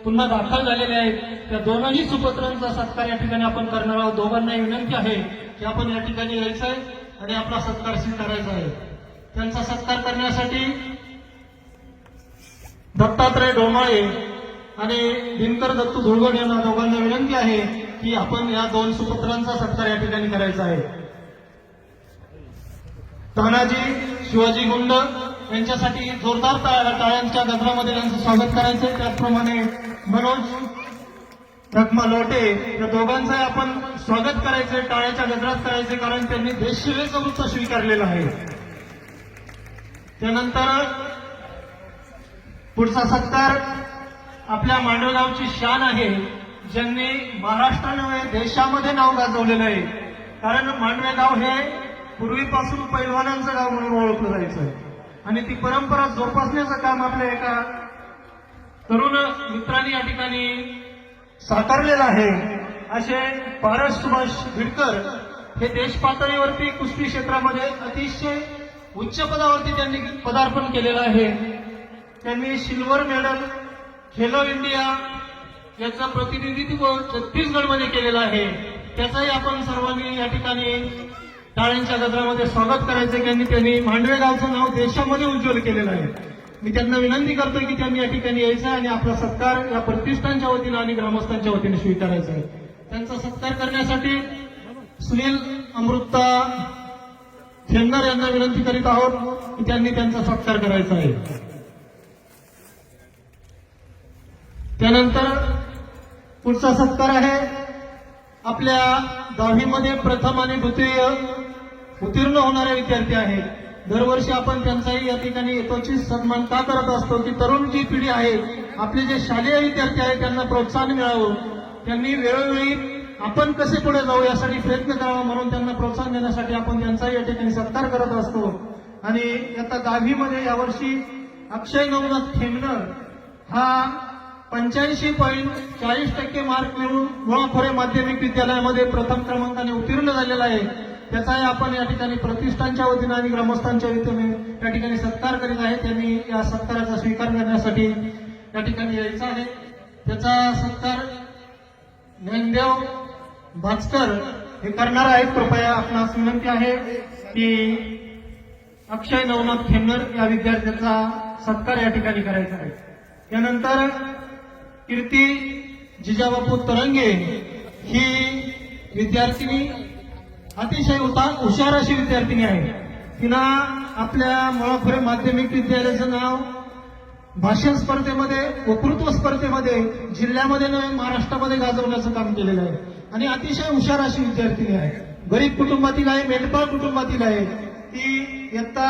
पुन्हा दाखल झालेले आहेत. त्या दोनही सुपुत्रांचा सत्कार या ठिकाणी आपण करणार आहोत. दोघांनाही विनंती आहे की आपण या ठिकाणी यायचं आहे आणि आपला सत्कार स्वीकारायचा आहे. त्यांचा सत्कार करण्यासाठी दत्तात्रय डोमाळे आणि दिनकर दत्तू धुळगण यांना दोघांना विनंती आहे की आपण या 2 सुपुत्रांचा सत्कार या ठिकाणी करायचा आहे. तानाजी शिवाजी गुंड यांच्यासाठी जोरदार टाळ्यांच्या गजरामध्ये त्यांचं स्वागत करायचंय. त्याचप्रमाणे मनोज रखमा लोटे या दोघांचंही आपण स्वागत करायचंय, टाळ्याच्या गजरात करायचे, कारण त्यांनी देशसेवेचं वृत्त स्वीकारलेलं आहे. त्यानंतर पुढचा सत्कार आपल्या मांडवगावची शान आहे, ज्यांनी महाराष्ट्र नव्हे देशामध्ये नाव गाजवलेलं आहे. कारण मांडवेगाव हे पूर्वीपासून पैलवानांचं गाव म्हणून ओळखलं जायचं आणि ती परंपरा जोपासण्याचं काम आपल्या एका तरुण मित्रांनी या ठिकाणी साकारलेलं आहे. असे पारस सुभाष बिडकर हे देश पातळीवरती कुस्ती क्षेत्रामध्ये अतिशय उच्च पदावरती त्यांनी पदार्पण केलेलं आहे. त्यांनी सिल्वर मेडल खेलो इंडिया याचं प्रतिनिधित्व छत्तीसगडमध्ये केलेलं आहे. त्याचंही आपण सर्वांनी या ठिकाणी टाळ्यांच्या गजरामध्ये स्वागत करायचं, की त्यांनी मांडवे गावचं नाव देशामध्ये उज्ज्वल केलेलं आहे. मी त्यांना विनंती करतोय की त्यांनी या ठिकाणी यायचं आणि आपला सत्कार या प्रतिष्ठानच्या वतीनं आणि ग्रामस्थांच्या वतीने स्वीकारायचा आहे. त्यांचा सत्कार करण्यासाठी सुनील अमृता खेमनार यांना विनंती करीत आहोत की त्यांनी त्यांचा सत्कार करायचा आहे. त्यानंतर पुढचा सत्कार आहे आपल्या 10वीमध्ये प्रथम आणि द्वितीय उत्तीर्ण होणारे विद्यार्थी आहेत. दरवर्षी आपण त्यांचाही या ठिकाणी यथोचित सन्मान का करत असतो की तरुण जी पिढी आहे, आपले जे शालेय विद्यार्थी आहेत त्यांना प्रोत्साहन मिळावं, त्यांनी वेळोवेळी आपण कसे पुढे जाऊ यासाठी प्रयत्न करावा, म्हणून त्यांना प्रोत्साहन देण्यासाठी आपण त्यांचाही या ठिकाणी सत्कार करत असतो. आणि आता 10वीमध्ये यावर्षी अक्षय नवनाथ खेमनर हा 85.40% मार्क मिळवून मुळाखोरे माध्यमिक विद्यालयामध्ये प्रथम क्रमांकाने उत्तीर्ण झालेला आहे. त्याचाही आपण या ठिकाणी प्रतिष्ठानच्या वतीनं आणि ग्रामस्थांच्या वतीने या ठिकाणी सत्कार करीत आहे. त्यांनी या सत्काराचा स्वीकार करण्यासाठी या ठिकाणी यायचं आहे. त्याचा सत्कार ज्ञानदेव भास्कर हे करणार आहेत. कृपया आपणास विनंती आहे की अक्षय नवनाथ खेमनर या विद्यार्थ्याचा सत्कार या ठिकाणी करायचा आहे. त्यानंतर कीर्ती जिजाबापू तरंगे ही विद्यार्थिनी अतिशय हुशार अशी विद्यार्थिनी आहे. तिनं आपल्या मुळाखोरे माध्यमिक विद्यालयाचं नाव भाषण स्पर्धेमध्ये, वक्तृत्व स्पर्धेमध्ये जिल्ह्यामध्ये नव्हे महाराष्ट्रामध्ये गाजवण्याचं काम केलेलं आहे आणि अतिशय हुशार अशी विद्यार्थिनी आहे. गरीब कुटुंबातील आहे, मेंढपाळ कुटुंबातील आहे. ती इयत्ता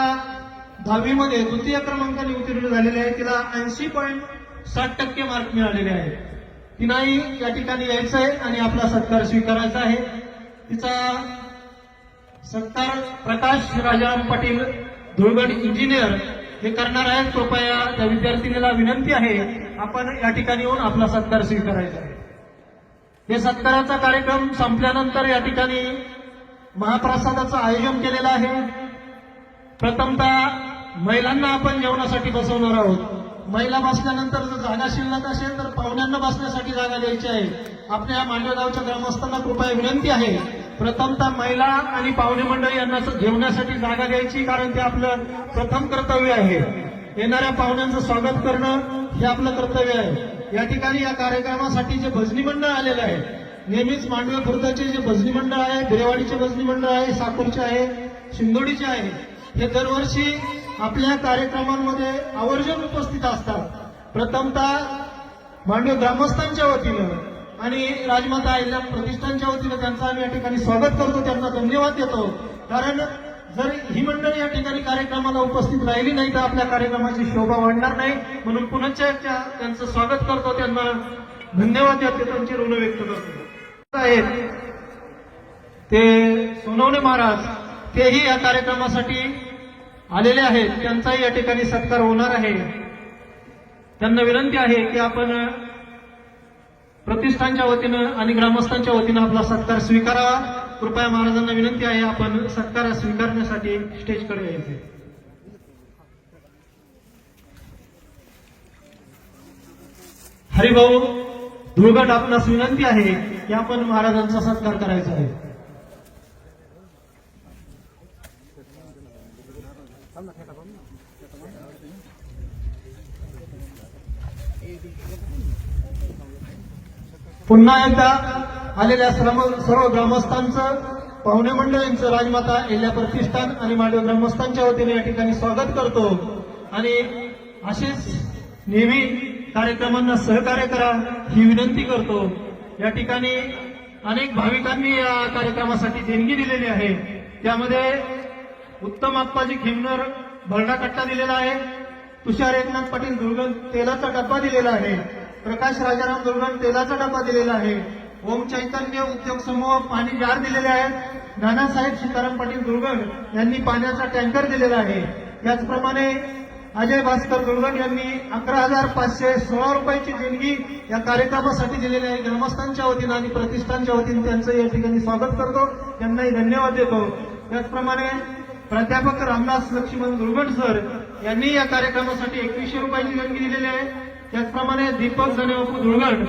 10वीमध्ये द्वितीय क्रमांकाने उत्तीर्ण झालेली आहे. तिला 80.60% मार्क मिळालेले आहेत. तिनाही या ठिकाणी यायचं आहे आणि आपला सत्कार स्वीकारायचा आहे. तिचा सत्कार प्रकाश राजाराम पाटील धुळगड इंजिनियर हे करणार आहेत. कृपया त्या विद्यार्थिनीला विनंती आहे आपण या ठिकाणी येऊन आपला सत्कार स्वीकारायचा आहे. हे सत्काराचा कार्यक्रम संपल्यानंतर या ठिकाणी महाप्रसादाचं आयोजन केलेलं आहे. प्रथमतः महिलांना आपण जेवणासाठी बसवणार आहोत. महिला बसल्यानंतर जर जागा शिल्लक असेल तर पाहुण्यांना बसण्यासाठी जागा द्यायची आहे. आपल्या मांडवेगावच्या ग्रामस्थांना कृपया विनंती आहे प्रथमतः महिला आणि पाहुणे मंडळी यांना जेवण्यासाठी जागा द्यायची, कारण ते आपलं प्रथम कर्तव्य आहे. येणाऱ्या पाहुण्यांचं स्वागत करणं हे आपलं कर्तव्य आहे. या ठिकाणी या कार्यक्रमासाठी जे भजनी मंडळ आलेलं आहे, नेहमीच मांडवे खुर्दचे जे भजनी मंडळ आहे, बिरेवाडीचे भजनी मंडळ आहे, साकूरचे आहे, शिंदोडीचे आहे, हे दरवर्षी आपल्या कार्यक्रमांमध्ये आवर्जून उपस्थित असतात. प्रथमतः मांडवे ग्रामस्थांच्या वतीनं आणि राजमाता अहिल्या प्रतिष्ठानच्या वतीनं त्यांचं आम्ही या ठिकाणी स्वागत करतो, त्यांना धन्यवाद देतो. कारण जर ही मंडळी या ठिकाणी कार्यक्रमाला उपस्थित राहिली नाही तर आपल्या कार्यक्रमाची शोभा वाढणार नाही. म्हणून पुनश्च त्यांचं स्वागत करतो, त्यांना धन्यवाद देतो, त्यांचे ऋण व्यक्त करतो. आहेत ते सोनवणे महाराज, तेही या कार्यक्रमासाठी आलेले आहेत. त्यांचाही या ठिकाणी सत्कार होणार आहे. त्यांना विनंती आहे की आपण प्रतिष्ठानच्या वतीनं आणि ग्रामस्थांच्या वतीनं आपला सत्कार स्वीकारावा. कृपया महाराजांना विनंती आहे आपण सत्कार स्वीकारण्यासाठी स्टेजकडे यायचे. हरिभाऊ धुळगट, आपणास विनंती आहे की आपण महाराजांचा सत्कार करायचा आहे. पुन्हा एकदा आलेल्या सर्व ग्रामस्थांचं पाहुणे मंडळींचं राजमाता अहिल्या प्रतिष्ठान आणि मांडवे ग्रामस्थांच्या वतीने या ठिकाणी स्वागत करतो आणि असेच नेहमी कार्यक्रमांना सहकार्य करा ही विनंती करतो। या ठिकाणी अनेक भाविकांनी या कार्यक्रमासाठी देणगी दिलेली आहे। त्यामध्ये उत्तम आप्पाजी खेमनर भरडा कट्टा दिलेला आहे, तुषार एकनाथ पाटील दुर्गण तेलाचा डब्बा दिलेला आहे, प्रकाश राजाराम दुर्गण तेलाचा डब्बा दिलेला आहे, ओम चैतन्य उद्योग समूह पाणी जार दिलेले आहेत, नानासाहेब सीताराम पाटील दुर्गण यांनी पाण्याचा टँकर दिलेला आहे। त्याचप्रमाणे अजय भास्कर दुर्गण यांनी 11,516 रुपयाची देणगी या कार्यक्रमासाठी दिलेली आहे। ग्रामस्थांच्या वतीनं आणि प्रतिष्ठानच्या वतीनं त्यांचं या ठिकाणी स्वागत करतो, त्यांनाही धन्यवाद देतो। त्याचप्रमाणे प्राध्यापक रामदास लक्ष्मण दुर्गण सर यांनी या कार्यक्रमासाठी 2100 रुपयाची देणगी दिलेली आहे। त्याचप्रमाणे दीपक धनेबापू दुर्गण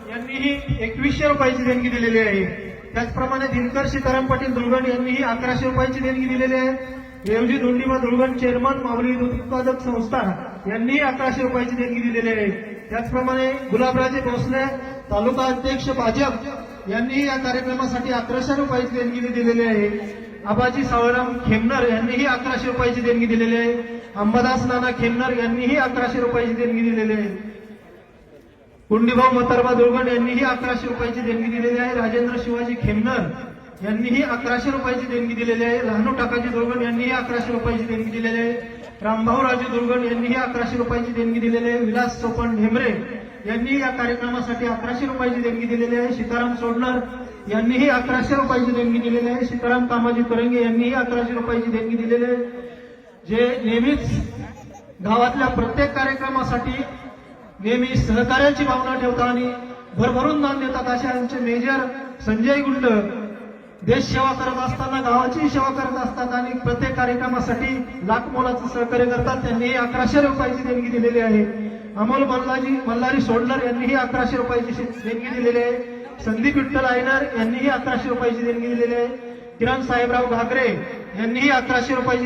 यांनीही 2100 रुपयाची देणगी दिलेली आहे। त्याचप्रमाणे दिनकर सीताराम पाटील दुर्गण यांनीही 1100 रुपयाची देणगी दिलेली आहे। देवजी धोंडीबा दुर्गण चेअरमन माऊली दूध उत्पादक संस्था यांनीही 1100 रुपयाची देणगी दिलेली आहे। त्याचप्रमाणे गुलाबराजे भोसले तालुका अध्यक्ष भाजप यांनीही या कार्यक्रमासाठी 1100 रुपयाची देणगी दिलेली आहे। आबाजी सावळराम खेमनर यांनीही 1100 रुपयाची देणगी दिलेली आहे। अंबादास नाना खेमनर यांनीही 1100 रुपयाची देणगी दिलेली आहे। कुंडीभाऊ मतरबा दुर्गण यांनीही 1100 रुपयाची देणगी दिलेली आहे। राजेंद्र शिवाजी खेमनर यांनीही 1100 रुपयाची देणगी दिलेली आहे। लहानू टाकाजी दुर्गण यांनीही 1100 रुपयाची देणगी दिलेली आहे। रामभाऊ राजू दुर्गण यांनीही 1100 रुपयाची देणगी दिलेली आहे। विलास चोपण ढेमरे यांनी या कार्यक्रमासाठी 1100 रुपयाची देणगी दिलेली आहे। सीताराम सोडणार यांनीही 1100 रुपयाची देणगी दिलेली आहे। सीताराम कामाजी तरंगे यांनीही 1100 रुपयाची देणगी दिलेली आहे। जे नेहमीच गावातल्या प्रत्येक कार्यक्रमासाठी नेहमी सहकार्याची भावना ठेवतात आणि भरभरून दान देतात असे आमचे मेजर संजय गुंड देश सेवा करत असताना गावाची सेवा करत असतात आणि प्रत्येक कार्यक्रमासाठी लाख मोलाचं सहकार्य करतात। त्यांनीही 1100 रुपयाची देणगी दिलेली आहे। अमोल मल्हारी सोडलर यांनीही 1100 रुपयाची देणगी दिलेली आहे। संदीप विठ्ठल आयनर यांनीही 1100 रुपयाची देणगी दिलेली आहे। किरण साहेबराव घागरे यांनीही 1100 रुपयाची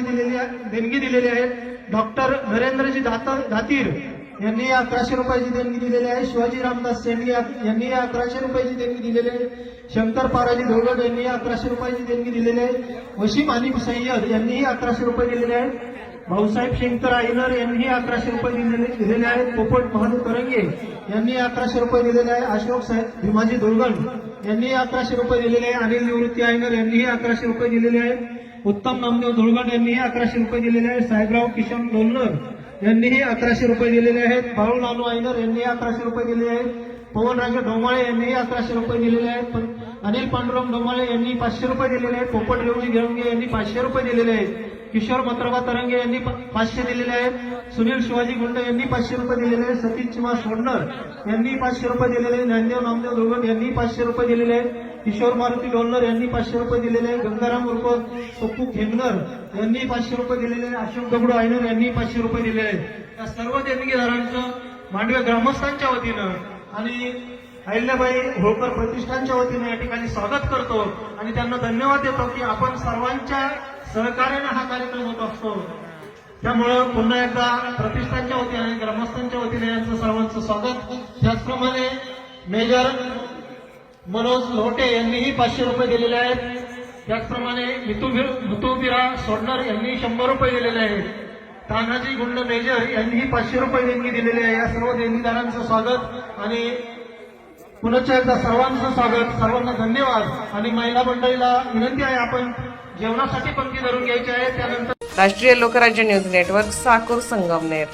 देणगी दिलेली आहे। डॉक्टर नरेंद्रजी दातीर यांनी 1100 रुपयाची देणगी दिलेली आहे। शिवाजी रामदास शेंडगे यांनी 1100 रुपयाची देणगी दिलेली आहे। शंकर पाराजी धोगड यांनी 1100 रुपयाची देणगी दिलेली आहे। वसीम अनिफ सय्यद यांनीही 1100 रुपये दिलेले आहेत। भाऊसाहेब शंकर आयनर यांनीही 1100 रुपये दिलेले आहेत। पोपट महादेव तरंगे यांनी 1100 रुपये दिलेले आहे। अशोक साहेब भीमाजी दुर्गण यांनी 1100 रुपये दिलेले आहे। अनिल निवृत्ती आयनर यांनीही 1100 रुपये दिलेले आहेत। उत्तम नामदेव दुर्गण यांनीही 1100 रुपये दिलेले आहेत। साहेबराव किशन लोणकर यांनीही 1100 रुपये दिलेले आहेत। बाळू नानू आयनर यांनी 1100 रुपये दिलेले आहेत। पवनराजे डोमाळे यांनीही 1100 रुपये दिलेले आहेत। अनिल पांडुरंग डोमाळे यांनी 500 रुपये दिलेले आहेत। पोपट रेवजी घेवंगे यांनी 500 रुपये दिलेले आहेत। किशोर मतरबा तरंगे यांनी 500 दिलेले आहेत। सुनील शिवाजी गुंड यांनी 500 रुपये दिलेले आहेत। सतीश चिमा सोडणर यांनी 500 रुपये दिलेले आहेत। ज्ञानदेव नामदेव दुर्गण यांनी 500 रुपये दिलेले आहेत। किशोर मारुती डोलनर यांनी 500 रुपये दिलेले आहेत। गंगाराम उर्फ पप्पू खेमनर यांनी 500 रुपये दिलेले आहेत। अशोक दगडू आयनर यांनी 500 रुपये दिलेले आहेत। या सर्व देणगीदारांचं मांडवे ग्रामस्थांच्या वतीनं आणि अहिल्याबाई होळकर प्रतिष्ठानच्या वतीने या ठिकाणी स्वागत करतो आणि त्यांना धन्यवाद देतो की आपण सर्वांच्या सहकार्याने हा कार्यक्रम होत असतो। त्यामुळं पुन्हा एकदा प्रतिष्ठानच्या वतीने आणि ग्रामस्थांच्या वतीने यांचं सर्वांचं स्वागत। त्याचप्रमाणे मेजर मनोज लोटे यांनीही 500 रुपये दिलेले आहेत। त्याचप्रमाणे मुतुबिरा सोडणार यांनी 100 रुपये दिलेले आहेत। तानाजी गुंड मेजर यांनीही 500 रुपये देणगी दिलेली आहे। या सर्व देणगीदारांचं स्वागत आणि पुन्हा एकदा सर्वांचं स्वागत, सर्वांना धन्यवाद। आणि महिला मंडळीला विनंती आहे आपण जेवणासाठी पंक्ती धरून घ्यायची आहे। त्यानंतर राष्ट्रीय लोकराज्य न्यूज नेटवर्क साकूर संगमनेर।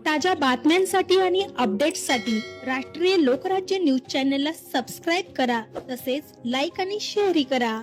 ताज्या बातम्यांसाठी आणि अपडेट्ससाठी राष्ट्रीय लोकराज्य न्यूज चॅनलला सबस्क्राईब करा, तसेच लाईक आणि शेअरही करा।